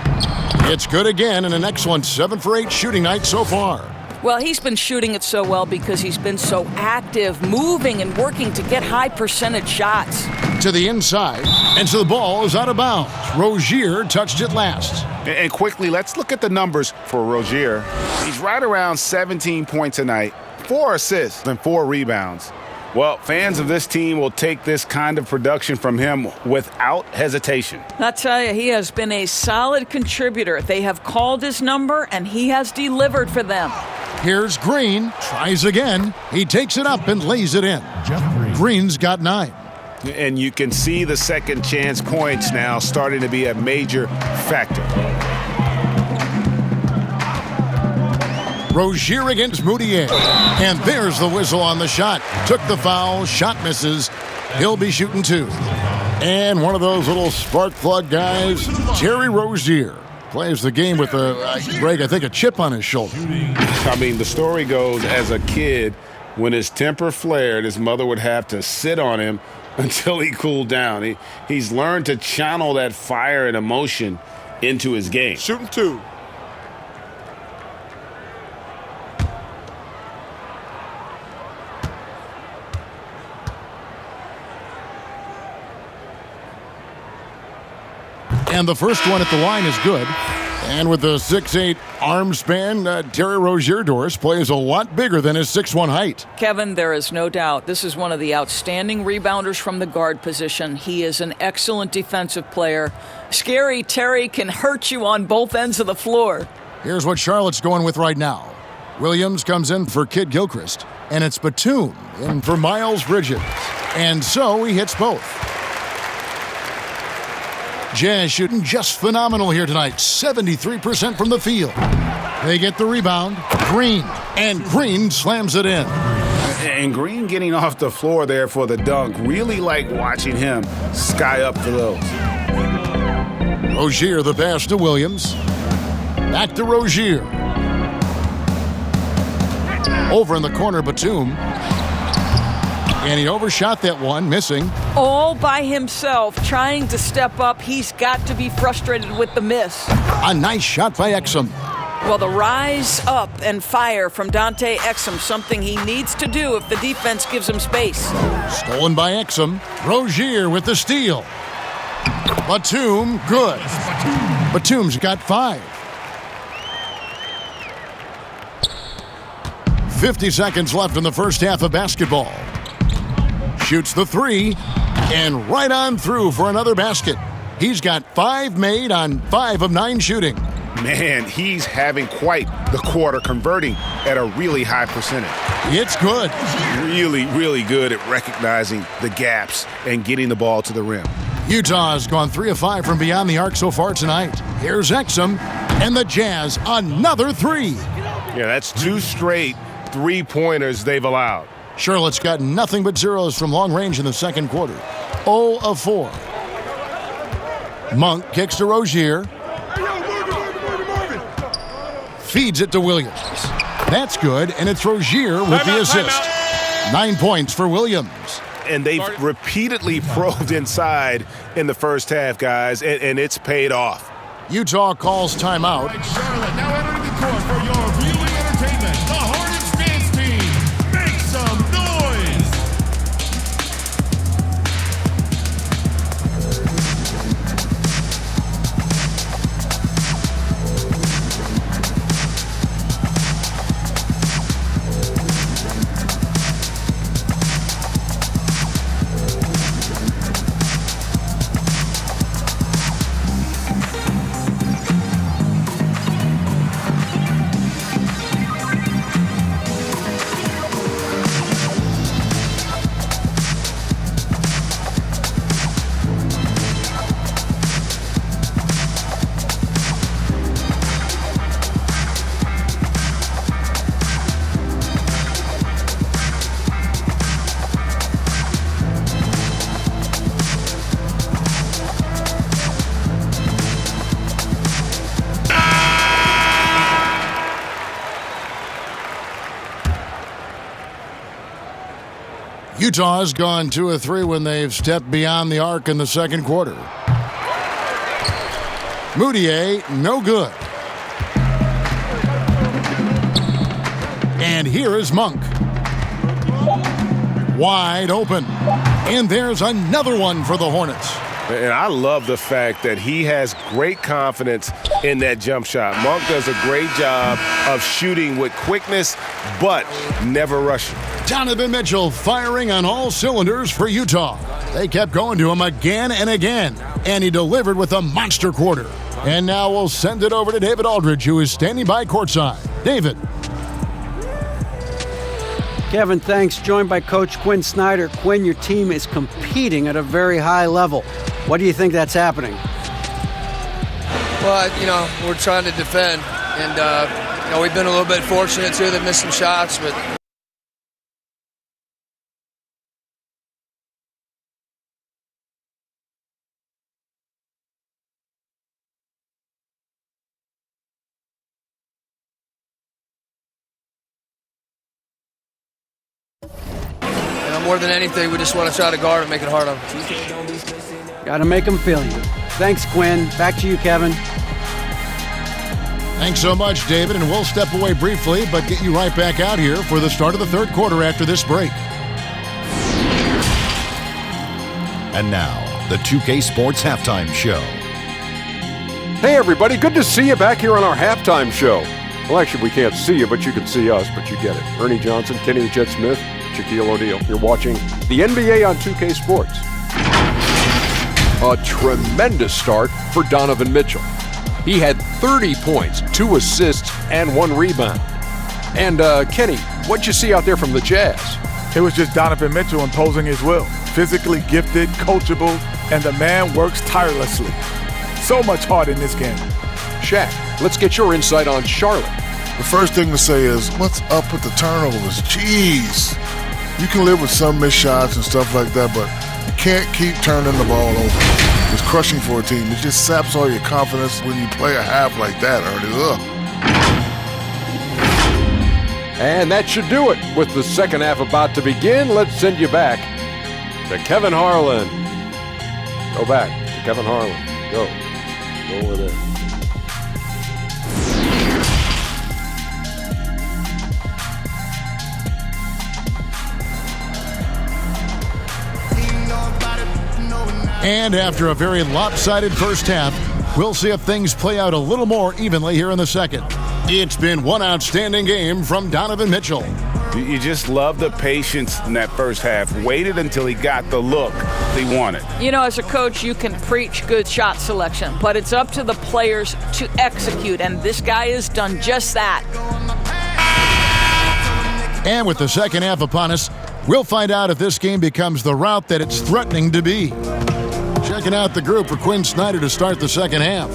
It's good again, and an excellent 7 for 8 shooting night so far. Well, he's been shooting it so well because he's been so active, moving and working to get high percentage shots. To the inside, and so the ball is out of bounds. Rozier touched it last. And quickly, let's look at the numbers for Rozier. He's right around 17 points a night, 4 assists, and 4 rebounds. Well, fans of this team will take this kind of production from him without hesitation. I tell you, he has been a solid contributor. They have called his number, and he has delivered for them. Here's Green, tries again. He takes it up and lays it in. Green's got 9. And you can see the second chance points now starting to be a major factor. Rozier against Mudiay. And there's the whistle on the shot. Took the foul, shot misses. He'll be shooting 2. And one of those little spark plug guys, Terry Rozier, plays the game with Greg, I think, a chip on his shoulder. I mean, the story goes, as a kid, when his temper flared, his mother would have to sit on him until he cooled down. He's learned to channel that fire and emotion into his game. Shooting 2. And the first one at the line is good. And with the 6'8" arm span, Terry Rozier Doris plays a lot bigger than his 6'1" height. Kevin, there is no doubt this is one of the outstanding rebounders from the guard position. He is an excellent defensive player. Scary Terry can hurt you on both ends of the floor. Here's what Charlotte's going with right now. Williams comes in for Kidd-Gilchrist, and it's Batum in for Miles Bridges. And so he hits both. Jazz shooting just phenomenal here tonight. 73% from the field. They get the rebound. Green. And Green slams it in. And Green getting off the floor there for the dunk. Really like watching him sky up for those. Rozier the pass to Williams. Back to Rozier. Over in the corner, Batum. And he overshot that one, missing. All by himself, trying to step up. He's got to be frustrated with the miss. A nice shot by Exum. Well, the rise up and fire from Dante Exum, something he needs to do if the defense gives him space. Stolen by Exum. Rozier with the steal. Batum, good. Batum's got 5. 50 seconds left in the first half of basketball. Shoots the 3, and right on through for another basket. He's got 5 made on 5 of 9 shooting. Man, he's having quite the quarter, converting at a really high percentage. It's good. Really, really good at recognizing the gaps and getting the ball to the rim. Utah's gone 3 of 5 from beyond the arc so far tonight. Here's Exum, and the Jazz another 3. Yeah, that's 2 straight 3-pointers they've allowed. Charlotte's got nothing but zeros from long range in the second quarter. 0 of 4. Monk kicks to Rozier. Feeds it to Williams. That's good, and it's Rozier with the assist. 9 points for Williams. And they've repeatedly probed inside in the first half, guys, and it's paid off. Utah calls timeout. Charlotte now entering the court for your viewing entertainment. The Hornets dance team. Make some noise. Utah's gone 2 of 3 when they've stepped beyond the arc in the second quarter. Moutier, no good. And here is Monk. Wide open. And there's another one for the Hornets. And I love the fact that he has great confidence in that jump shot. Monk does a great job of shooting with quickness, but never rushing. Donovan Mitchell firing on all cylinders for Utah. They kept going to him again and again, and he delivered with a monster quarter. And now we'll send it over to David Aldridge, who is standing by courtside. David. Kevin, thanks. Joined by Coach Quinn Snyder. Quinn, your team is competing at a very high level. What do you think that's happening? Well, we're trying to defend, and we've been a little bit fortunate too. They missed some shots, but more than anything, we just want to try to guard and make it hard on them. Got to make them feel you. Thanks, Quinn. Back to you, Kevin. Thanks so much, David, and we'll step away briefly, but get you right back out here for the start of the third quarter after this break. And now, the 2K Sports Halftime Show. Hey, everybody. Good to see you back here on our halftime show. Well, actually, we can't see you, but you can see us, but you get it. Ernie Johnson, Kenny the Jet Smith, Shaquille O'Neal. You're watching the NBA on 2K Sports. A tremendous start for Donovan Mitchell. He had 30 points, 2 assists, and 1 rebound. And, Kenny, what'd you see out there from the Jazz? It was just Donovan Mitchell imposing his will. Physically gifted, coachable, and the man works tirelessly. So much heart in this game. Shaq, let's get your insight on Charlotte. The first thing to say is, what's up with the turnovers? Jeez. You can live with some missed shots and stuff like that, but you can't keep turning the ball over. It's crushing for a team. It just saps all your confidence when you play a half like that, Ernie. Ugh. And that should do it. With the second half about to begin, let's send you back to Kevin Harlan. Go back to Kevin Harlan. Go over there. And after a very lopsided first half, we'll see if things play out a little more evenly here in the second. It's been one outstanding game from Donovan Mitchell. You just love the patience in that first half. Waited until he got the look he wanted. As a coach, you can preach good shot selection, but it's up to the players to execute, and this guy has done just that. And with the second half upon us, we'll find out if this game becomes the route that it's threatening to be. Checking out the group for Quinn Snyder to start the second half.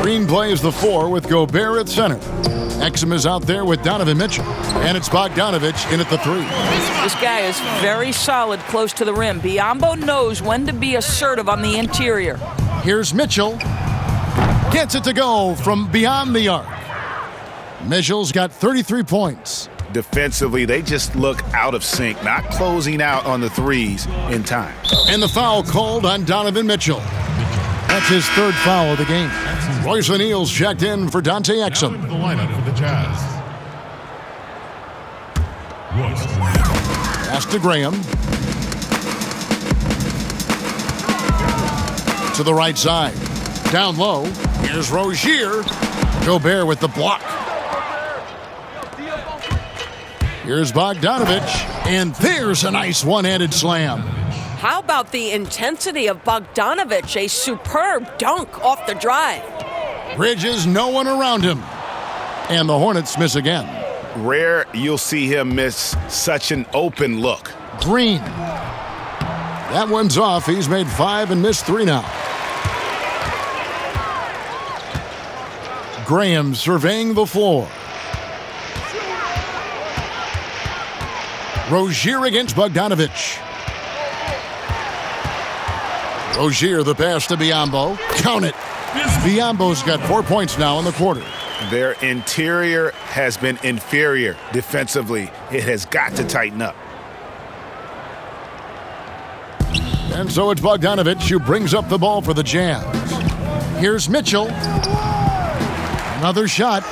Green plays the 4 with Gobert at center. Exum is out there with Donovan Mitchell. And it's Bogdanovich in at the 3. This guy is very solid close to the rim. Biyombo knows when to be assertive on the interior. Here's Mitchell. Gets it to go from beyond the arc. Mitchell's got 33 points. defensively, they just look out of sync, not closing out on the threes in time. And the foul called on Donovan Mitchell. That's his third foul of the game. Royce O'Neal's checked in for Dante Exum. The lineup for the Jazz. Pass to Graham. To the right side. Down low. Here's Rozier. Gobert with the block. Here's Bogdanovich. And there's a nice one-handed slam. How about the intensity of Bogdanovich? A superb dunk off the drive. Bridges, no one around him. And the Hornets miss again. Rare you'll see him miss such an open look. Green. That one's off. He's made 5 and missed 3 now. Graham surveying the floor. Rozier against Bogdanovich. Rozier, the pass to Biyombo. Count it. Biyombo's got 4 points now in the quarter. Their interior has been inferior defensively. It has got to tighten up. And so it's Bogdanovich who brings up the ball for the Jazz. Here's Mitchell. Another shot.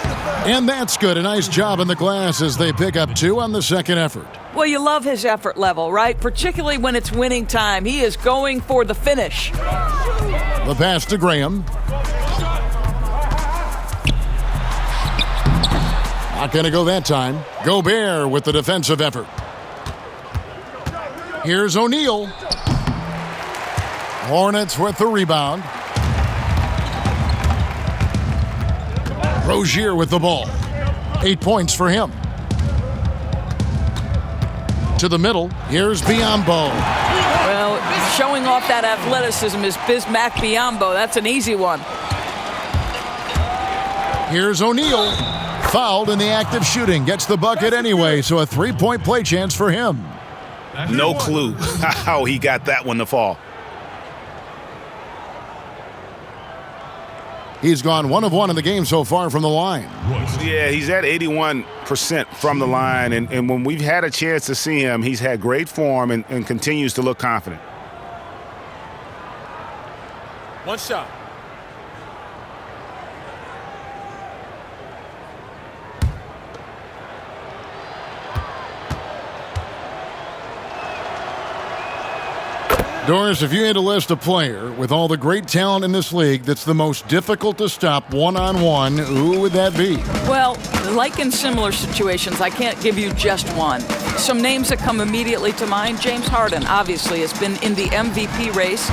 And that's good. A nice job in the glass as they pick up 2 on the second effort. Well, you love his effort level, right? Particularly when it's winning time. He is going for the finish. The pass to Graham. Not going to go that time. Gobert with the defensive effort. Here's O'Neal. Hornets with the rebound. Rozier with the ball. 8 points for him. To the middle. Here's Biyombo. Well, showing off that athleticism is Bismack Biyombo. That's an easy one. Here's O'Neal. Fouled in the act of shooting. Gets the bucket anyway, so a 3-point play chance for him. No clue how he got that one to fall. He's gone 1 of 1 in the game so far from the line. Yeah, he's at 81% from the line, and when we've had a chance to see him, he's had great form and continues to look confident. One shot. Doris, if you had to list a player with all the great talent in this league that's the most difficult to stop one-on-one, who would that be? Well, like in similar situations, I can't give you just one. Some names that come immediately to mind, James Harden obviously has been in the MVP race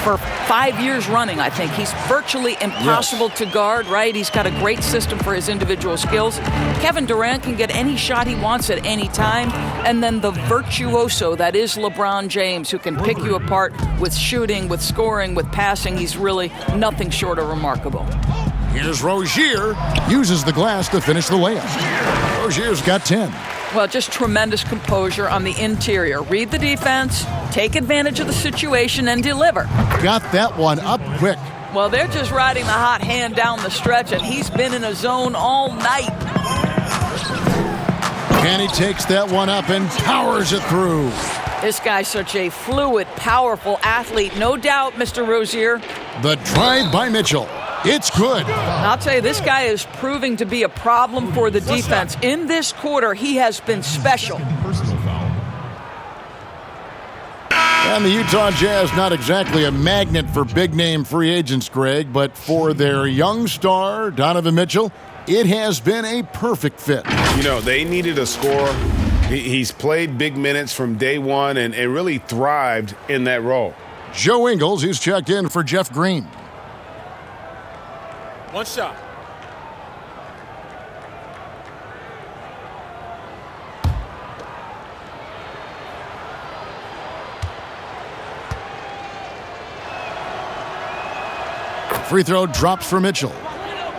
for 5 years running, I think. He's virtually impossible to guard, right? He's got a great system for his individual skills. Kevin Durant can get any shot he wants at any time. And then the virtuoso that is LeBron James, who can pick you apart with shooting, with scoring, with passing. He's really nothing short of remarkable. Here's Rozier. Uses the glass to finish the layup. Rozier's got 10. Well, just tremendous composure on the interior. Read the defense, take advantage of the situation, and deliver. Got that one up quick. Well, they're just riding the hot hand down the stretch, and he's been in a zone all night. And he takes that one up and powers it through. This guy's such a fluid, powerful athlete. No doubt, Mr. Rozier. The drive by Mitchell. It's good. I'll tell you, this guy is proving to be a problem for the defense. In this quarter, he has been special. And the Utah Jazz, not exactly a magnet for big-name free agents, Greg, but for their young star, Donovan Mitchell, it has been a perfect fit. You know, they needed a scorer. He's played big minutes from day one and really thrived in that role. Joe Ingles, who's checked in for Jeff Green. One shot. Free throw drops for Mitchell.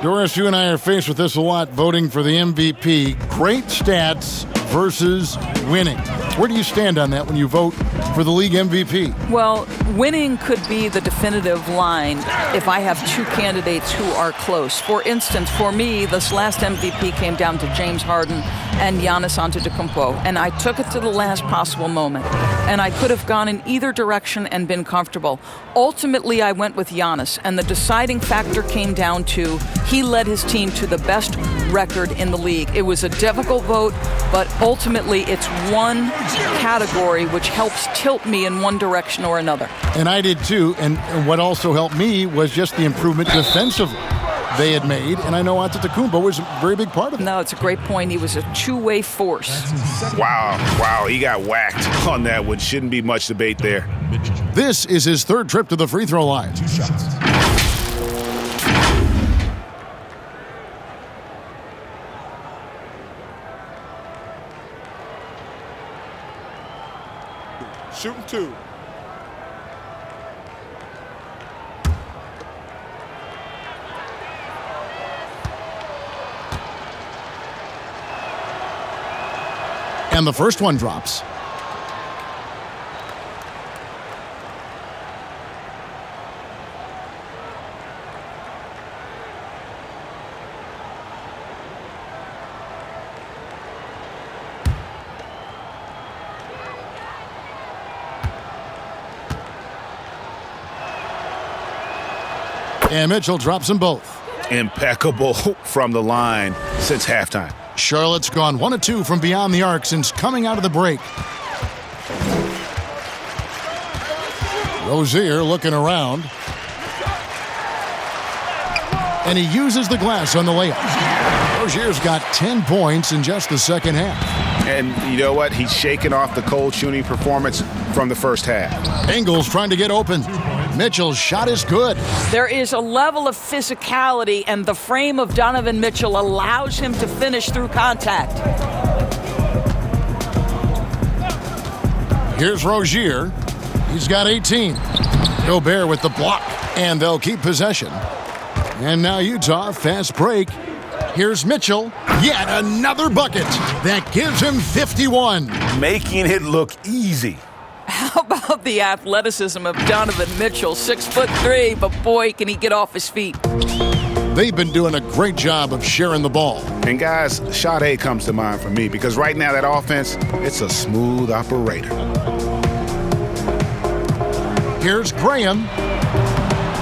Doris, you and I are faced with this a lot, voting for the MVP. Great stats versus winning. Where do you stand on that when you vote for the league MVP? Well, winning could be the definitive line if I have two candidates who are close. For instance, for me, this last MVP came down to James Harden and Giannis Antetokounmpo, and I took it to the last possible moment. And I could have gone in either direction and been comfortable. Ultimately, I went with Giannis, and the deciding factor came down to he led his team to the best record in the league. It was a difficult vote, but ultimately it's one category which helps tilt me in one direction or another. And I did too, and what also helped me was just the improvement defensively they had made, and I know Antetokounmpo was a very big part of it. No, it's a great point. He was a two-way force. Wow, he got whacked on that one. Shouldn't be much debate there. This is his third trip to the free throw line. 2 shots. Shooting 2. And the first one drops. And Mitchell drops them both. Impeccable from the line since halftime. Charlotte's gone 1 of 2 from beyond the arc since coming out of the break. Rozier looking around. And he uses the glass on the layup. Rozier's got 10 points in just the second half. And you know what? He's shaking off the cold shooting performance from the first half. Ingles trying to get open. Mitchell's shot is good. There is a level of physicality, and the frame of Donovan Mitchell allows him to finish through contact. Here's Rozier. He's got 18. Gobert with the block, and they'll keep possession. And now Utah, fast break. Here's Mitchell. Yet another bucket. That gives him 51. Making it look easy. How about the athleticism of Donovan Mitchell? 6'3", but boy, can he get off his feet. They've been doing a great job of sharing the ball. And guys, Sade comes to mind for me because right now that offense, it's a smooth operator. Here's Graham.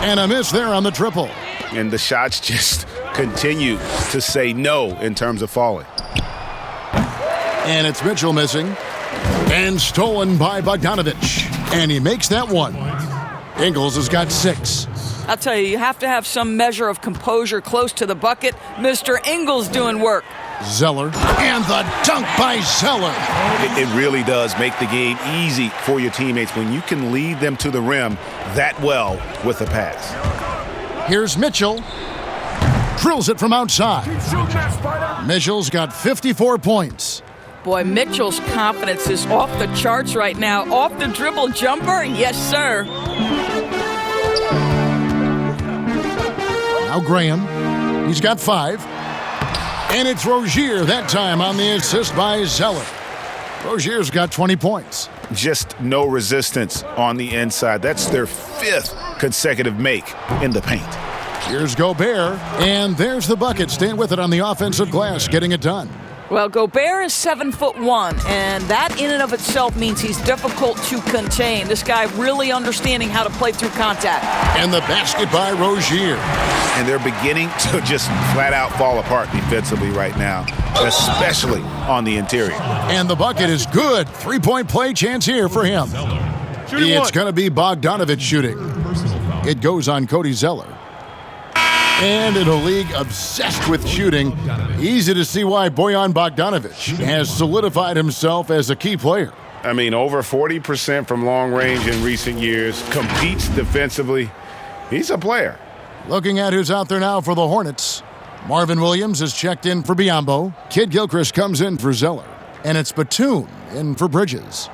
And a miss there on the triple. And the shots just continue to say no in terms of falling. And it's Mitchell missing. And stolen by Bogdanovich. And he makes that one. Ingles has got 6. I'll tell you, you have to have some measure of composure close to the bucket. Mr. Ingles doing work. Zeller. And the dunk by Zeller. It really does make the game easy for your teammates when you can lead them to the rim that well with a pass. Here's Mitchell. Drills it from outside. Mitchell's got 54 points. Boy, Mitchell's confidence is off the charts right now. Off the dribble jumper? Yes, sir. Now Graham. He's got 5. And it's Rozier that time on the assist by Zeller. Rozier's got 20 points. Just no resistance on the inside. That's their 5th consecutive make in the paint. Here's Gobert, and there's the bucket. Staying with it on the offensive glass, getting it done. Well, Gobert is 7'1", and that in and of itself means he's difficult to contain. This guy really understanding how to play through contact. And the basket by Rozier. And they're beginning to just flat out fall apart defensively right now, especially on the interior. And the bucket is good. 3-point play chance here for him. It's going to be Bogdanovich shooting. It goes on Cody Zeller. And in a league obsessed with shooting, easy to see why Bojan Bogdanovich has solidified himself as a key player. I mean, over 40% from long range in recent years, competes defensively. He's a player. Looking at who's out there now for the Hornets. Marvin Williams is checked in for Biyombo. Kid Gilchrist comes in for Zeller. And it's Batum in for Bridges.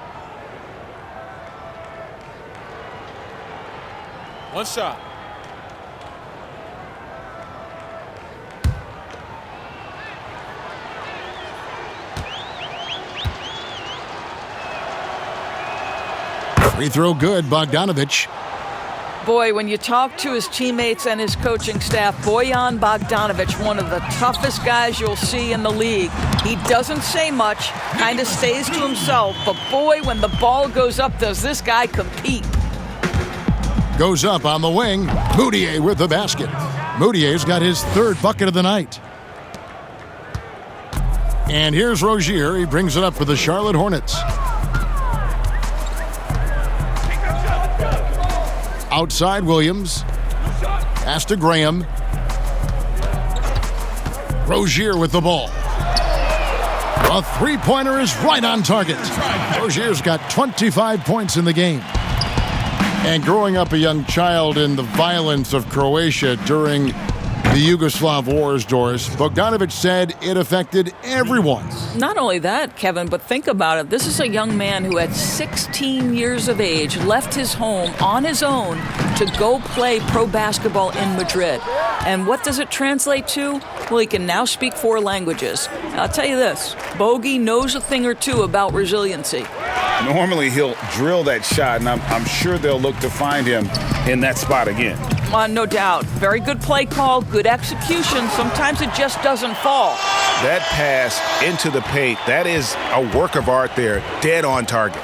One shot. Free throw good, Bogdanovich. Boy, when you talk to his teammates and his coaching staff, Bojan Bogdanovic, one of the toughest guys you'll see in the league. He doesn't say much, kind of stays to himself, but boy, when the ball goes up, does this guy compete. Goes up on the wing. Moutier with the basket. Moutier's got his third bucket of the night. And here's Rozier. He brings it up for the Charlotte Hornets. Outside Williams. Pass to Graham. Rozier with the ball. A three-pointer is right on target. Rozier's got 25 points in the game. And growing up a young child in the violence of Croatia during the Yugoslav wars, Doris, Bogdanovic said it affected everyone. Not only that, Kevin, but think about it. This is a young man who at 16 years of age left his home on his own to go play pro basketball in Madrid. And what does it translate to? Well, he can now speak 4 languages. I'll tell you this, Bogey knows a thing or two about resiliency. Normally he'll drill that shot, and I'm sure they'll look to find him in that spot again. No doubt. Very good play call, good execution. Sometimes it just doesn't fall. That pass into the paint, that is a work of art there, dead on target.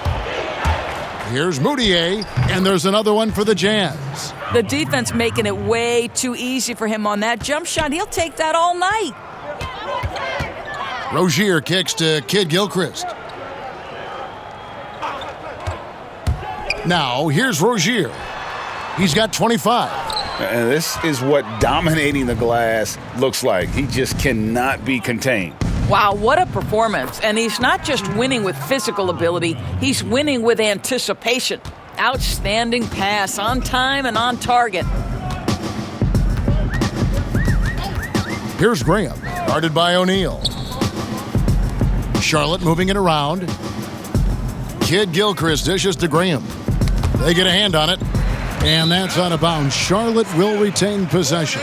Here's Moutier, and there's another one for the Jazz. The defense making it way too easy for him on that jump shot. He'll take that all night. Rozier kicks to Kid Gilchrist. Now, here's Rozier. He's got 25. And this is what dominating the glass looks like. He just cannot be contained. Wow, what a performance. And he's not just winning with physical ability, he's winning with anticipation. Outstanding pass, on time and on target. Here's Graham, guarded by O'Neal. Charlotte moving it around. Kid Gilchrist dishes to Graham. They get a hand on it, and that's out of bounds. Charlotte will retain possession.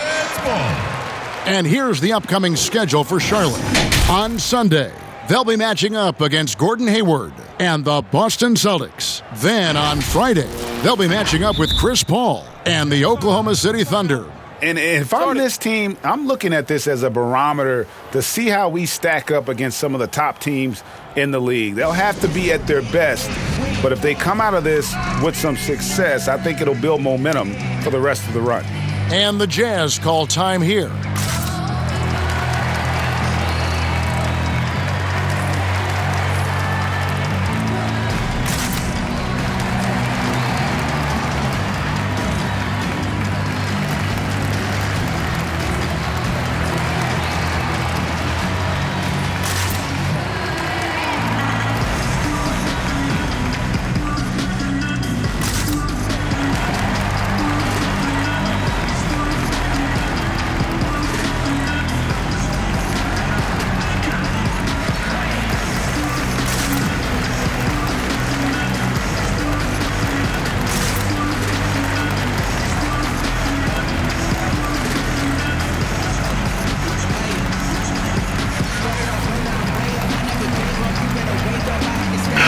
And here's the upcoming schedule for Charlotte. On Sunday, they'll be matching up against Gordon Hayward and the Boston Celtics. Then on Friday, they'll be matching up with Chris Paul and the Oklahoma City Thunder. And if I'm this team, I'm looking at this as a barometer to see how we stack up against some of the top teams in the league. They'll have to be at their best, but if they come out of this with some success, I think it'll build momentum for the rest of the run. And the Jazz call time here.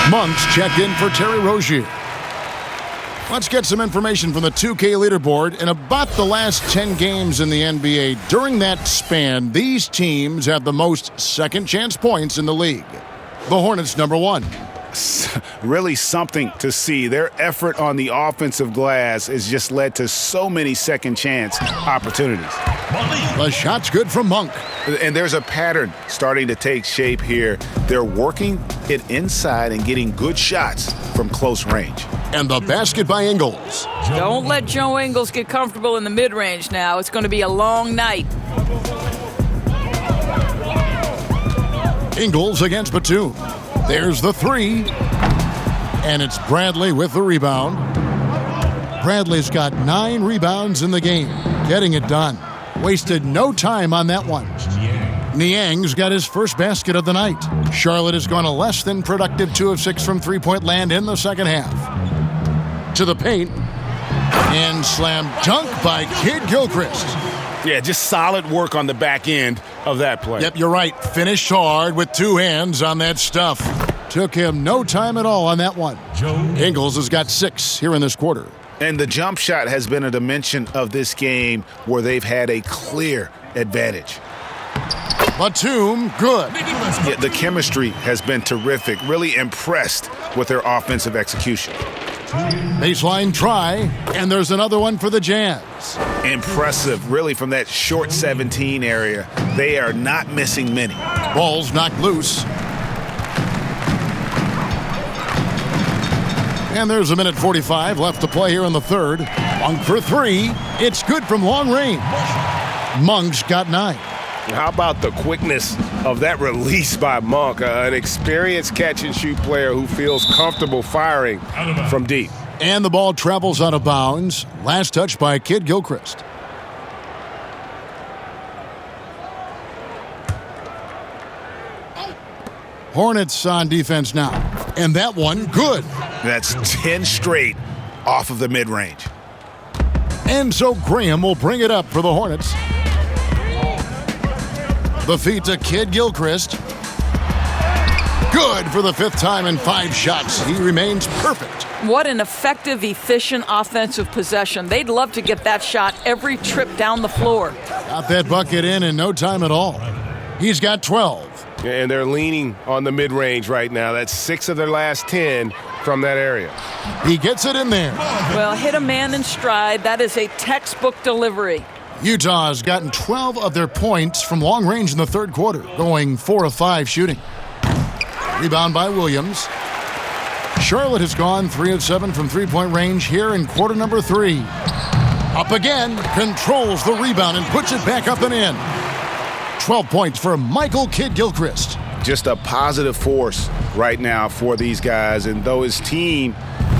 Monks checked in for Terry Rozier. Let's get some information from the 2K leaderboard. In about the last 10 games in the NBA, during that span, these teams have the most second chance points in the league. The Hornets, number 1. Really something to see. Their effort on the offensive glass has just led to so many second chance opportunities. The shot's good from Monk. And there's a pattern starting to take shape here. They're working it inside and getting good shots from close range. And the basket by Ingles. Don't let Joe Ingles get comfortable in the mid-range now. It's going to be a long night. Ingles against Batum. There's the 3. And it's Bradley with the rebound. Bradley's got 9 rebounds in the game. Getting it done. Wasted no time on that one. Niang's got his first basket of the night. Charlotte has gone a less than productive 2 of 6 from three-point land in the second half. To the paint. And slam dunk by Kid Gilchrist. Yeah, just solid work on the back end of that play. Yep, you're right. Finished hard with 2 hands on that stuff. Took him no time at all on that one. Ingles has got 6 here in this quarter. And the jump shot has been a dimension of this game where they've had a clear advantage. Batum, good. Yeah, the chemistry has been terrific. Really impressed with their offensive execution. Baseline try, and there's another one for the Jazz. Impressive, really, from that short 17 area. They are not missing many. Ball's knocked loose. And there's a minute 45 left to play here in the third. Monk for three. It's good from long range. Monk's got 9. How about the quickness of that release by Monk, an experienced catch-and-shoot player who feels comfortable firing from deep. And the ball travels out of bounds. Last touch by Kid Gilchrist. Hornets on defense now. And that one, good. That's 10 straight off of the mid-range. And so Graham will bring it up for the Hornets. The feed to Kid Gilchrist. Good for the 5th time in 5 shots. He remains perfect. What an effective, efficient offensive possession. They'd love to get that shot every trip down the floor. Got that bucket in no time at all. He's got 12. And they're leaning on the mid-range right now. That's 6 of their last 10 from that area. He gets it in there. Well, hit a man in stride. That is a textbook delivery. Utah has gotten 12 of their points from long range in the third quarter, going 4 of 5 shooting. Rebound by Williams. Charlotte has gone 3 of 7 from three-point range here in quarter number 3. Up again, controls the rebound and puts it back up and in. 12 points for Michael Kid Gilchrist. Just a positive force right now for these guys, and though his team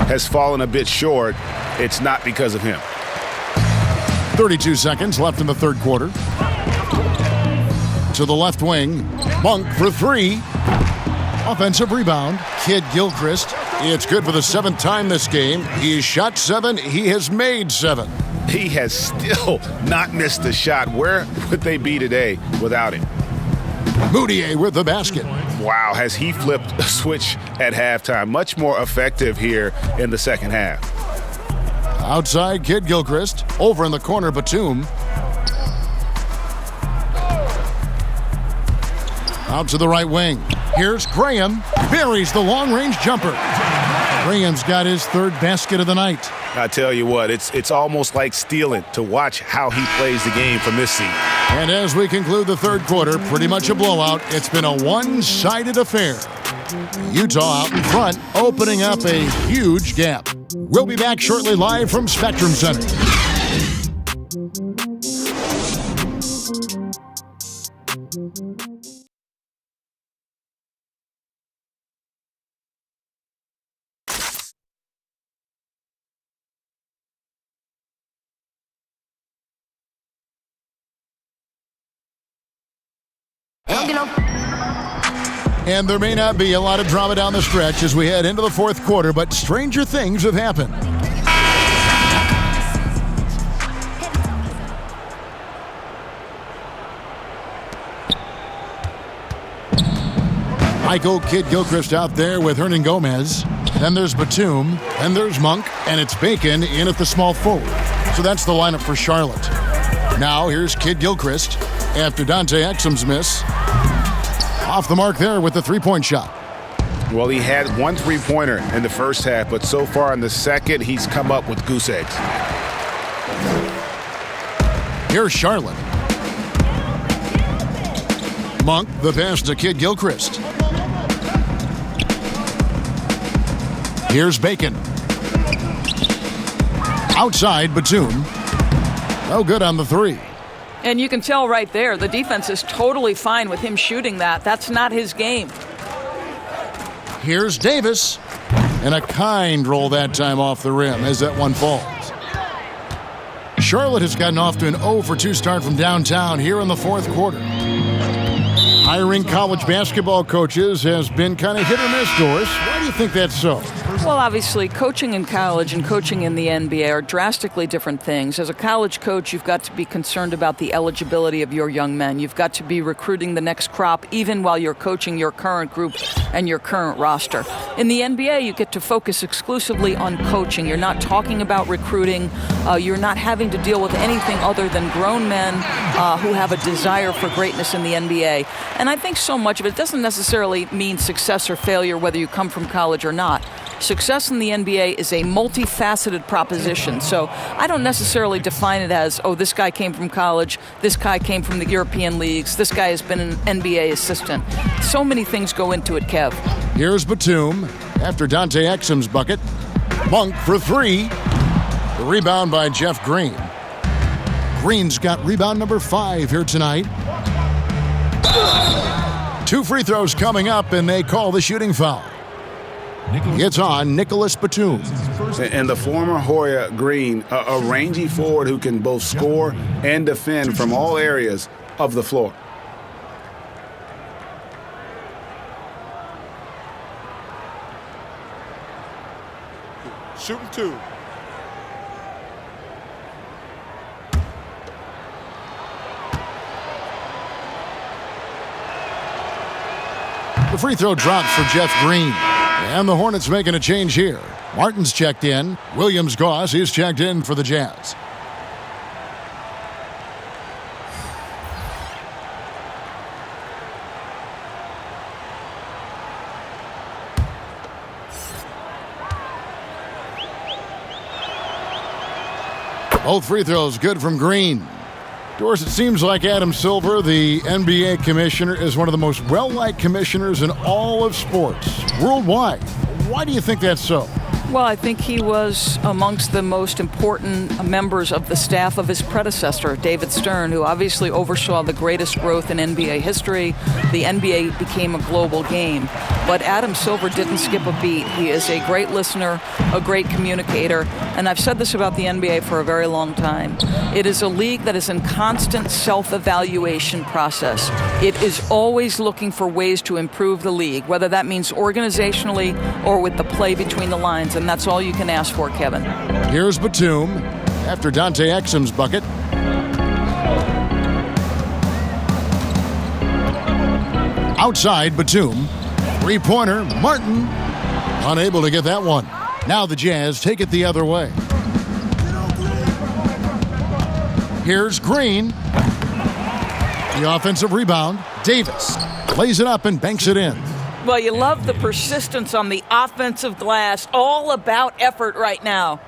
has fallen a bit short, it's not because of him. 32 seconds left in the third quarter. To the left wing, Monk for 3. Offensive rebound, Kid Gilchrist. It's good for the 7th time this game. He's shot 7. He has made 7. He has still not missed a shot. Where would they be today without him? Moutier with the basket. Wow, has he flipped a switch at halftime. Much more effective here in the second half. Outside, Kid Gilchrist. Over in the corner, Batum. Out to the right wing. Here's Graham. Buries the long-range jumper. Graham's got his 3rd basket of the night. I tell you what, it's almost like stealing to watch how he plays the game from this seat. And as we conclude the third quarter, pretty much a blowout. It's been a one-sided affair. Utah out in front, opening up a huge gap. We'll be back shortly live from Spectrum Center. And there may not be a lot of drama down the stretch as we head into the fourth quarter, but stranger things have happened. Michael Kid Gilchrist out there with Hernan Gomez. Then there's Batum. Then there's Monk. And it's Bacon in at the small forward. So that's the lineup for Charlotte. Now here's Kid Gilchrist after Dante Exum's miss. Off the mark there with the three-point shot. Well, he had 1 3-pointer in the first half, but so far in the second, he's come up with goose eggs. Here's Charlotte. Monk, the pass to Kid Gilchrist. Here's Bacon. Outside, Batum. No good on the 3. And you can tell right there, the defense is totally fine with him shooting that. That's not his game. Here's Davis. And a kind roll that time off the rim as that one falls. Charlotte has gotten off to an 0 for 2 start from downtown here in the fourth quarter. Hiring college basketball coaches has been kind of hit or miss, Doris. Why do you think that's so? Well, obviously, coaching in college and coaching in the NBA are drastically different things. As a college coach, you've got to be concerned about the eligibility of your young men. You've got to be recruiting the next crop, even while you're coaching your current group and your current roster. In the NBA, you get to focus exclusively on coaching. You're not talking about recruiting. You're not having to deal with anything other than grown men who have a desire for greatness in the NBA. And I think so much of it doesn't necessarily mean success or failure, whether you come from college or not. Success in the NBA is a multifaceted proposition. So I don't necessarily define it as, oh, this guy came from college, this guy came from the European leagues, this guy has been an NBA assistant. So many things go into it, Kev. Here's Batum after Dante Exum's bucket. Monk for three. The rebound by Jeff Green. Green's got rebound number 5 here tonight. 2 free throws coming up, and they call the shooting foul. It's on Nicholas Batum. And the former Hoya Green, a rangy forward who can both score and defend from all areas of the floor. Shooting 2. The free throw drops for Jeff Green. And the Hornets making a change here. Martin's checked in. Williams-Goss is checked in for the Jazz. Both free throws good from Green. Doris, it seems like Adam Silver, the NBA commissioner, is one of the most well-liked commissioners in all of sports, worldwide. Why do you think that's so? Well, I think he was amongst the most important members of the staff of his predecessor, David Stern, who obviously oversaw the greatest growth in NBA history. The NBA became a global game. But Adam Silver didn't skip a beat. He is a great listener, a great communicator, and I've said this about the NBA for a very long time. It is a league that is in constant self-evaluation process. It is always looking for ways to improve the league, whether that means organizationally or with the play between the lines, and that's all you can ask for, Kevin. Here's Batum after Dante Exum's bucket. Outside, Batum. Three-pointer, Martin. Unable to get that one. Now the Jazz take it the other way. Here's Green. The offensive rebound. Davis lays it up and banks it in. Well, you love the persistence on the offensive glass. All about effort right now.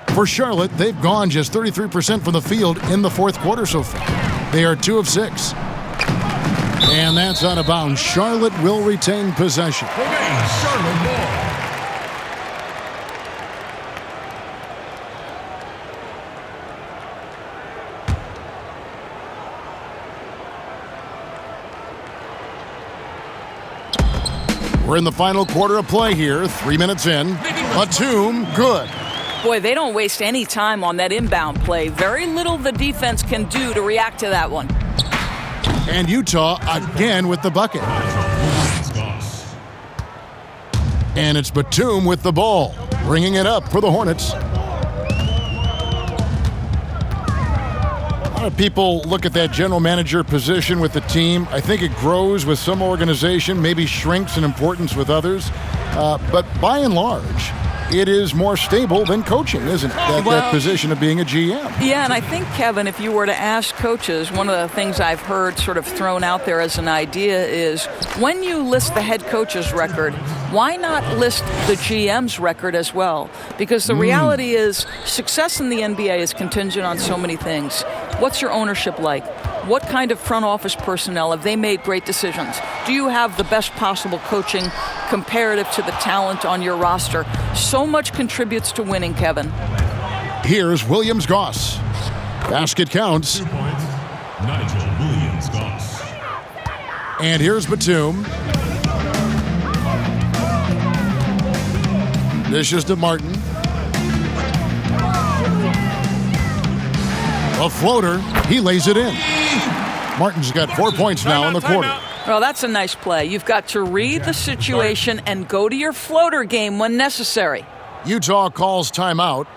For Charlotte, they've gone just 33% from the field in the fourth quarter so far. They are 2 of 6. And that's out of bounds. Charlotte will retain possession. Charlotte ball. We're in the final quarter of play here. 3 minutes in. Batum, good. Boy, they don't waste any time on that inbound play. Very little the defense can do to react to that one. And Utah again with the bucket. And it's Batum with the ball, bringing it up for the Hornets. A lot of people look at that general manager position with the team. I think it grows with some organization, maybe shrinks in importance with others. But by and large, it is more stable than coaching, isn't it? That position of being a GM. Yeah, and I think, Kevin, if you were to ask coaches, one of the things I've heard sort of thrown out there as an idea is when you list the head coach's record, why not list the GM's record as well? Because the reality is success in the NBA is contingent on so many things. What's your ownership like? What kind of front office personnel? Have they made great decisions? Do you have the best possible coaching comparative to the talent on your roster? So much contributes to winning, Kevin. Here's Williams-Goss. Basket counts. 2 points, Nigel Williams-Goss. And here's Batum. Dishes to Martin. A floater. He lays it in. Martin's got 4 points now in the quarter. Well, that's a nice play. You've got to read the situation and go to your floater game when necessary. Utah calls timeout.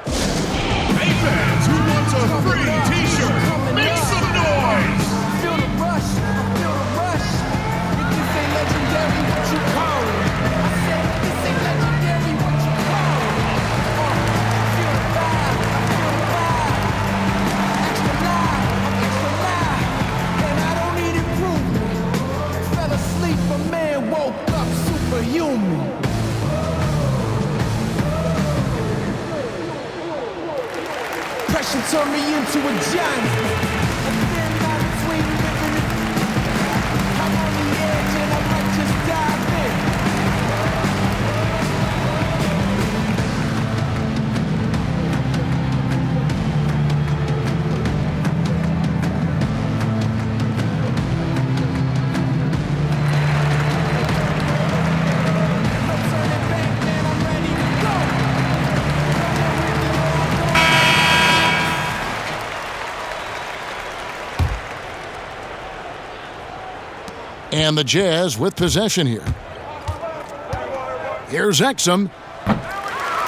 Hey fans, who wants a free t-shirt? Make some noise! Feel the rush, feel the rush. If this ain't legendary, what you call it? I said, if this ain't legendary, what you call it? Feel the vibe, feel the vibe. Extra live, I'm extra live. And I don't need improvement. Fell asleep, a man woke up superhuman. Pressure turned me into a giant. A thin line between living and I'm on the edge and I might just dive in. No turning back, man, I'm ready to go. And the Jazz with possession here. Here's Exum.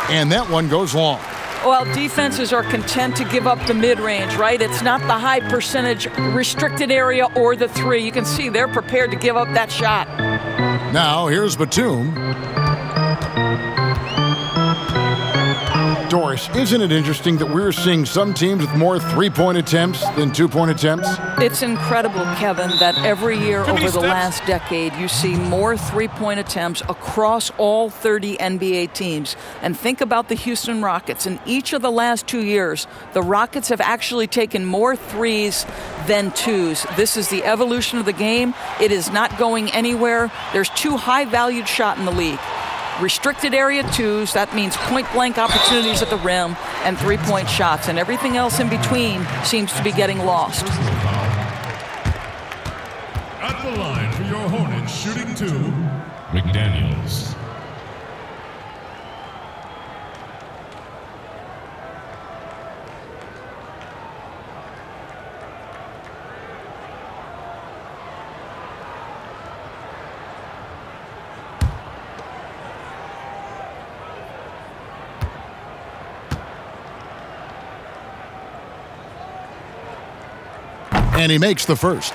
And that one goes long. Well, defenses are content to give up the mid-range, right? It's not the high percentage restricted area or the three. You can see they're prepared to give up that shot. Now, here's Batum. Doris, isn't it interesting that we're seeing some teams with more three-point attempts than two-point attempts? It's incredible, Kevin, that every year over the last decade, you see more three-point attempts across all 30 NBA teams. And think about the Houston Rockets. In each of the last 2 years, the Rockets have actually taken more threes than twos. This is the evolution of the game. It is not going anywhere. There's two high-valued shots in the league. Restricted area twos, that means point-blank opportunities at the rim, and three-point shots. And everything else in between seems to be getting lost. At the line for your Hornets, shooting two, McDaniels. And he makes the first.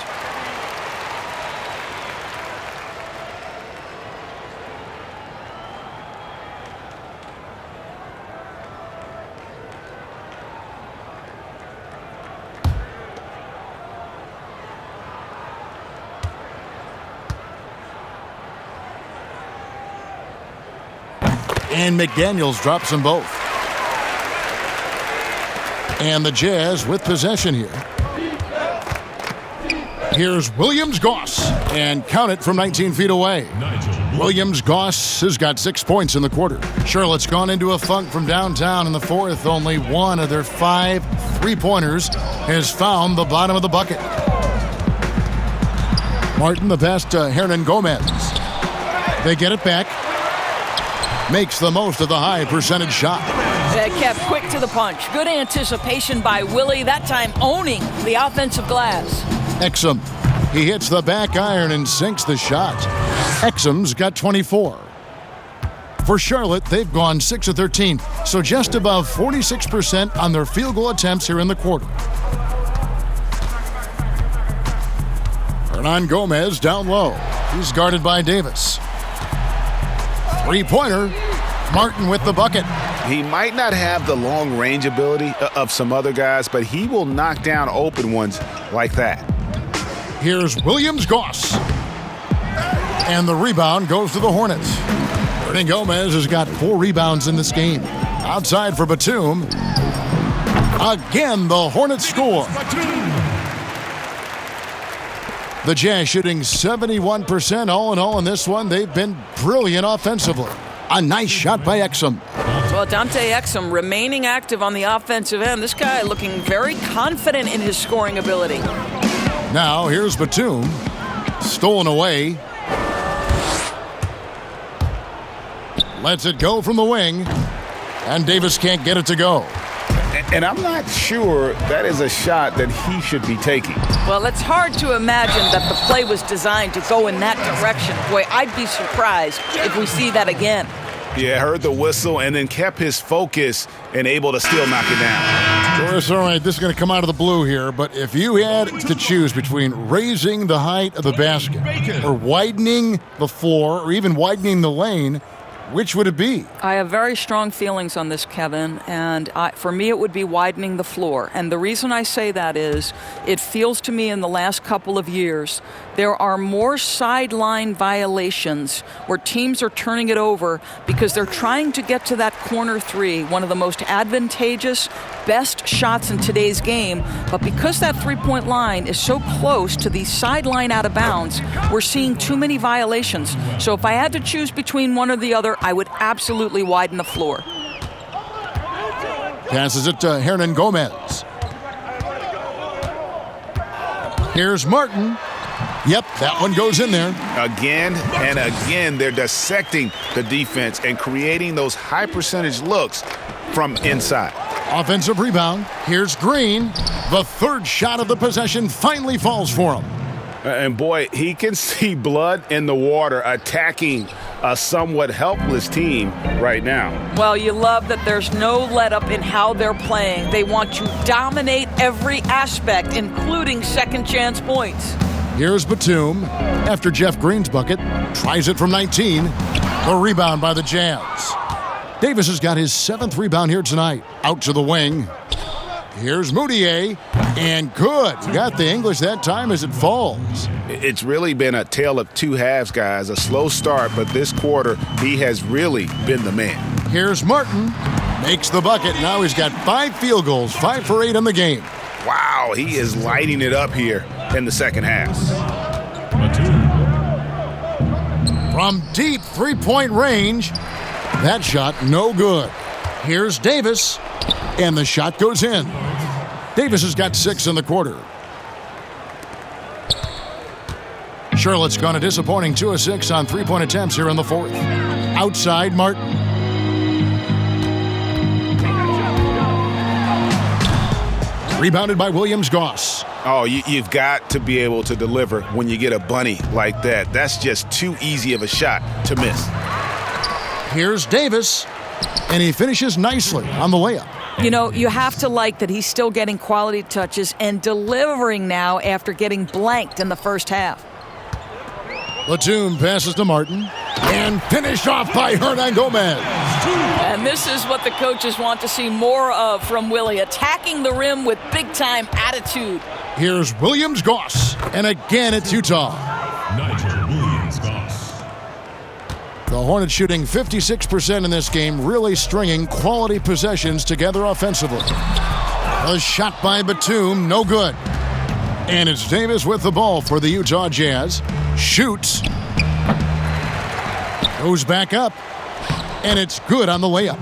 And McDaniels drops them both. And the Jazz with possession here. Here's Williams-Goss, and count it from 19 feet away. Williams-Goss has got 6 points in the quarter. Charlotte's gone into a funk from downtown in the fourth. Only one of their 5 three-pointers has found the bottom of the bucket. Martin, the pass to Hernan Gomez. They get it back. Makes the most of the high percentage shot. Kept quick to the punch. Good anticipation by Willie, that time owning the offensive glass. Exum. He hits the back iron and sinks the shot. Exum's got 24. For Charlotte, they've gone 6 of 13, so just above 46% on their field goal attempts here in the quarter. Hernan Gomez down low. He's guarded by Davis. Three-pointer. Martin with the bucket. He might not have the long range ability of some other guys, but he will knock down open ones like that. Here's Williams-Goss. And the rebound goes to the Hornets. Hernan Gomez has got 4 rebounds in this game. Outside for Batum. Again, the Hornets score. The Jazz shooting 71% all in all in this one. They've been brilliant offensively. A nice shot by Exum. Well, Dante Exum remaining active on the offensive end. This guy looking very confident in his scoring ability. Now, here's Batum. Stolen away. Lets it go from the wing. And Davis can't get it to go. And I'm not sure that is a shot that he should be taking. Well, it's hard to imagine that the play was designed to go in that direction. Boy, I'd be surprised if we see that again. Yeah, heard the whistle and then kept his focus and able to still knock it down. Doris, all right, this is going to come out of the blue here, but if you had to choose between raising the height of the basket or widening the floor or even widening the lane, which would it be? I have very strong feelings on this, Kevin, and for me it would be widening the floor. And the reason I say that is it feels to me in the last couple of years there are more sideline violations where teams are turning it over because they're trying to get to that corner three, one of the most advantageous, best shots in today's game. But because that three-point line is so close to the sideline out of bounds, we're seeing too many violations. So if I had to choose between one or the other, I would absolutely widen the floor. Passes it to Hernan Gomez. Here's Martin. Yep, that one goes in there. Again and again, they're dissecting the defense and creating those high percentage looks from inside. Offensive rebound. Here's Green. The third shot of the possession finally falls for him. And boy, he can see blood in the water attacking a somewhat helpless team right now. Well, you love that there's no let-up in how they're playing. They want to dominate every aspect, including second-chance points. Here's Batum. After Jeff Green's bucket, tries it from 19. The rebound by the Jazz. Davis has got his 7th rebound here tonight. Out to the wing. Here's Moutier, and good. Got the English that time as it falls. It's really been a tale of two halves, guys. A slow start, but this quarter, he has really been the man. Here's Martin. Makes the bucket. Now he's got 5 field goals, 5 for 8 in the game. Wow, he is lighting it up here in the second half. From deep three-point range, that shot no good. Here's Davis, and the shot goes in. Davis has got 6 in the quarter. Charlotte's gone a disappointing 2 of 6 on three-point attempts here in the fourth. Outside, Martin. Rebounded by Williams-Goss. Oh, you've got to be able to deliver when you get a bunny like that. That's just too easy of a shot to miss. Here's Davis, and he finishes nicely on the layup. You know, you have to like that he's still getting quality touches and delivering now after getting blanked in the first half. Batum passes to Martin, and finished off by Hernan Gomez. And this is what the coaches want to see more of from Willie, attacking the rim with big-time attitude. Here's Williams-Goss, and again it's Utah. Nigel Williams-Goss. The Hornets shooting 56% in this game, really stringing quality possessions together offensively. A shot by Batum, no good. And it's Davis with the ball for the Utah Jazz. Shoots. Goes back up. And it's good on the layup.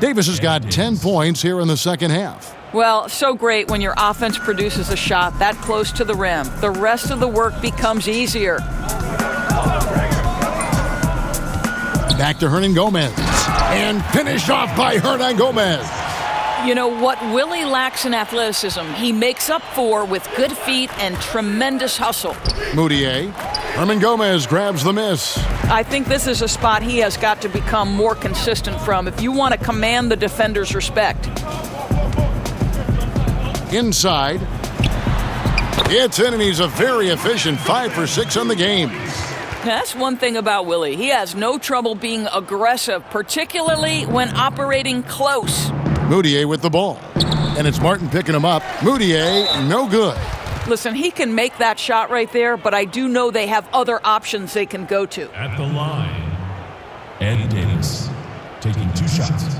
Davis has got 10 points here in the second half. Well, so great when your offense produces a shot that close to the rim. The rest of the work becomes easier. Back to Hernan Gomez. And finished off by Hernan Gomez. You know, what Willie lacks in athleticism, he makes up for with good feet and tremendous hustle. Moutier. Hernan Gomez grabs the miss. I think this is a spot he has got to become more consistent from if you want to command the defender's respect. Inside. It's in, and he's a very efficient 5 for 6 on the game. That's one thing about Willie. He has no trouble being aggressive, particularly when operating close. Moutier with the ball. And it's Martin picking him up. Moutier, no good. Listen, he can make that shot right there, but I do know they have other options they can go to. At the line, Ed Davis taking 2 shots.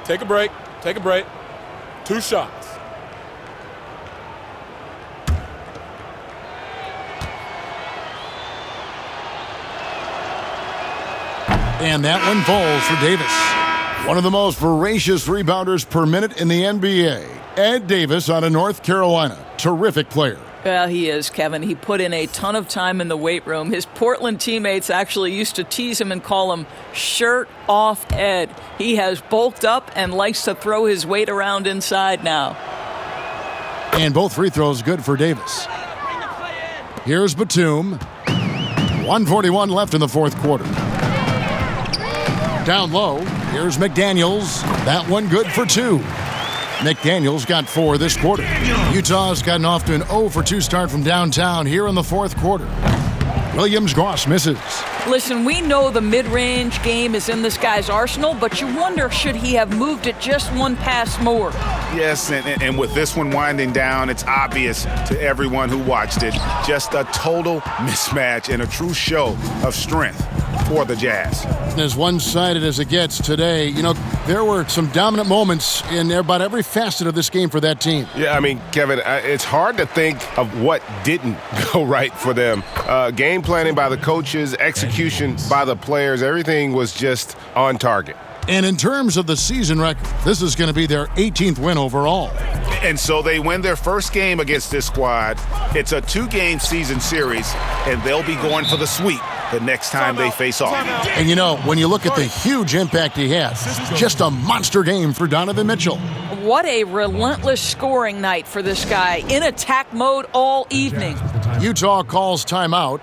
Take a break. Take a break. 2 shots. And that one falls for Davis. One of the most voracious rebounders per minute in the NBA. Ed Davis out of North Carolina. Terrific player. Well, he is, Kevin. He put in a ton of time in the weight room. His Portland teammates actually used to tease him and call him Shirt Off Ed. He has bulked up and likes to throw his weight around inside now. And both free throws good for Davis. Here's Batum. 1:41 left in the fourth quarter. Down low, here's McDaniels. That one good for 2. McDaniels got 4 this quarter. Utah's gotten off to an 0-for-2 start from downtown here in the fourth quarter. Williams-Goss misses. Listen, we know the mid-range game is in this guy's arsenal, but you wonder, should he have moved it just one pass more? Yes, and with this one winding down, it's obvious to everyone who watched it. Just a total mismatch and a true show of strength for the Jazz. As one-sided as it gets today, there were some dominant moments in about every facet of this game for that team. Yeah, I mean, Kevin, it's hard to think of what didn't go right for them. Game planning by the coaches, execution by the players, everything was just on target. And in terms of the season record, this is going to be their 18th win overall. And so they win their first game against this squad. It's a 2-game season series, and they'll be going for the sweep the next time they face off. And when you look at the huge impact he has, just a monster game for Donovan Mitchell. What a relentless scoring night for this guy, in attack mode all evening. Utah calls timeout.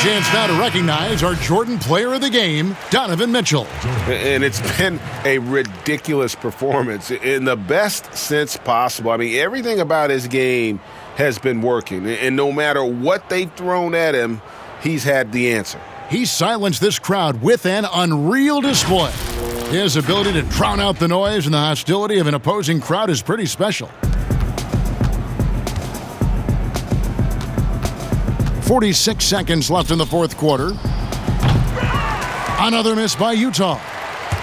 Chance now to recognize our Jordan Player of the Game, Donovan Mitchell. And it's been a ridiculous performance in the best sense possible. I mean, everything about his game has been working. And no matter what they've thrown at him, he's had the answer. He silenced this crowd with an unreal display. His ability to drown out the noise and the hostility of an opposing crowd is pretty special. 46 seconds left in the fourth quarter. Another miss by Utah.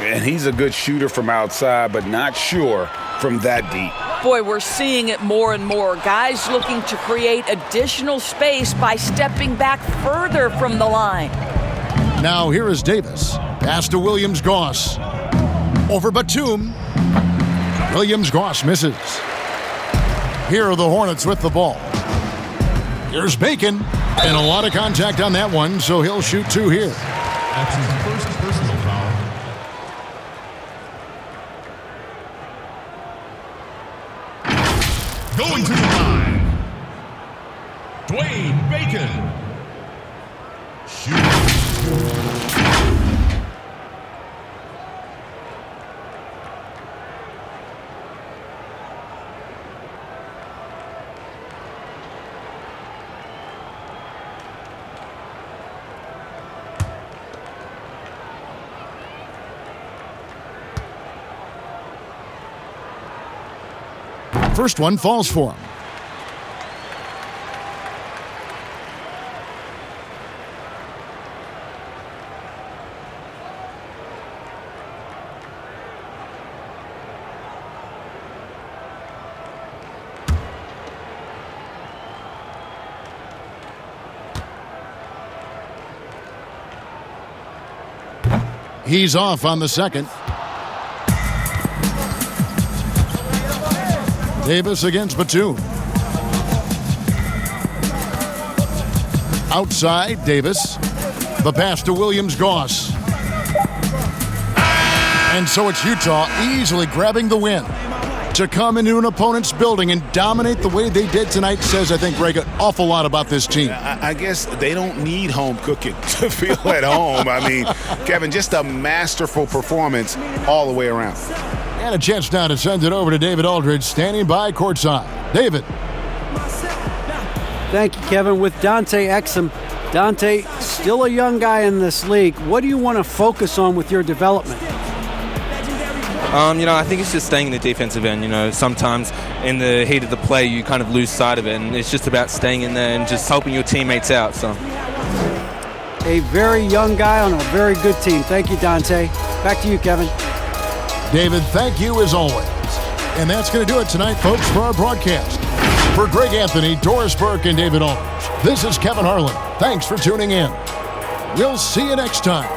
And he's a good shooter from outside, but not sure from that deep. Boy, we're seeing it more and more. Guys looking to create additional space by stepping back further from the line. Now here is Davis. Pass to Williams-Goss. Over Batum. Williams-Goss misses. Here are the Hornets with the ball. Here's Bacon. And a lot of contact on that one, so he'll shoot 2 here. That's his first personal foul. Going to the line, Dwayne Bacon. First one falls for him. He's off on the second. Davis against Batum. Outside, Davis. The pass to Williams-Goss. And so it's Utah easily grabbing the win. To come into an opponent's building and dominate the way they did tonight says, I think, Greg, an awful lot about this team. I guess they don't need home cooking to feel at home. I mean, Kevin, just a masterful performance all the way around. And a chance now to send it over to David Aldridge, standing by courtside. David. Thank you, Kevin. With Dante Exum. Dante, still a young guy in this league. What do you want to focus on with your development? I think it's just staying in the defensive end. Sometimes in the heat of the play, you kind of lose sight of it, and it's just about staying in there and just helping your teammates out. So, a very young guy on a very good team. Thank you, Dante. Back to you, Kevin. David, thank you as always. And that's going to do it tonight, folks, for our broadcast. For Greg Anthony, Doris Burke, and David Aldridge, this is Kevin Harlan. Thanks for tuning in. We'll see you next time.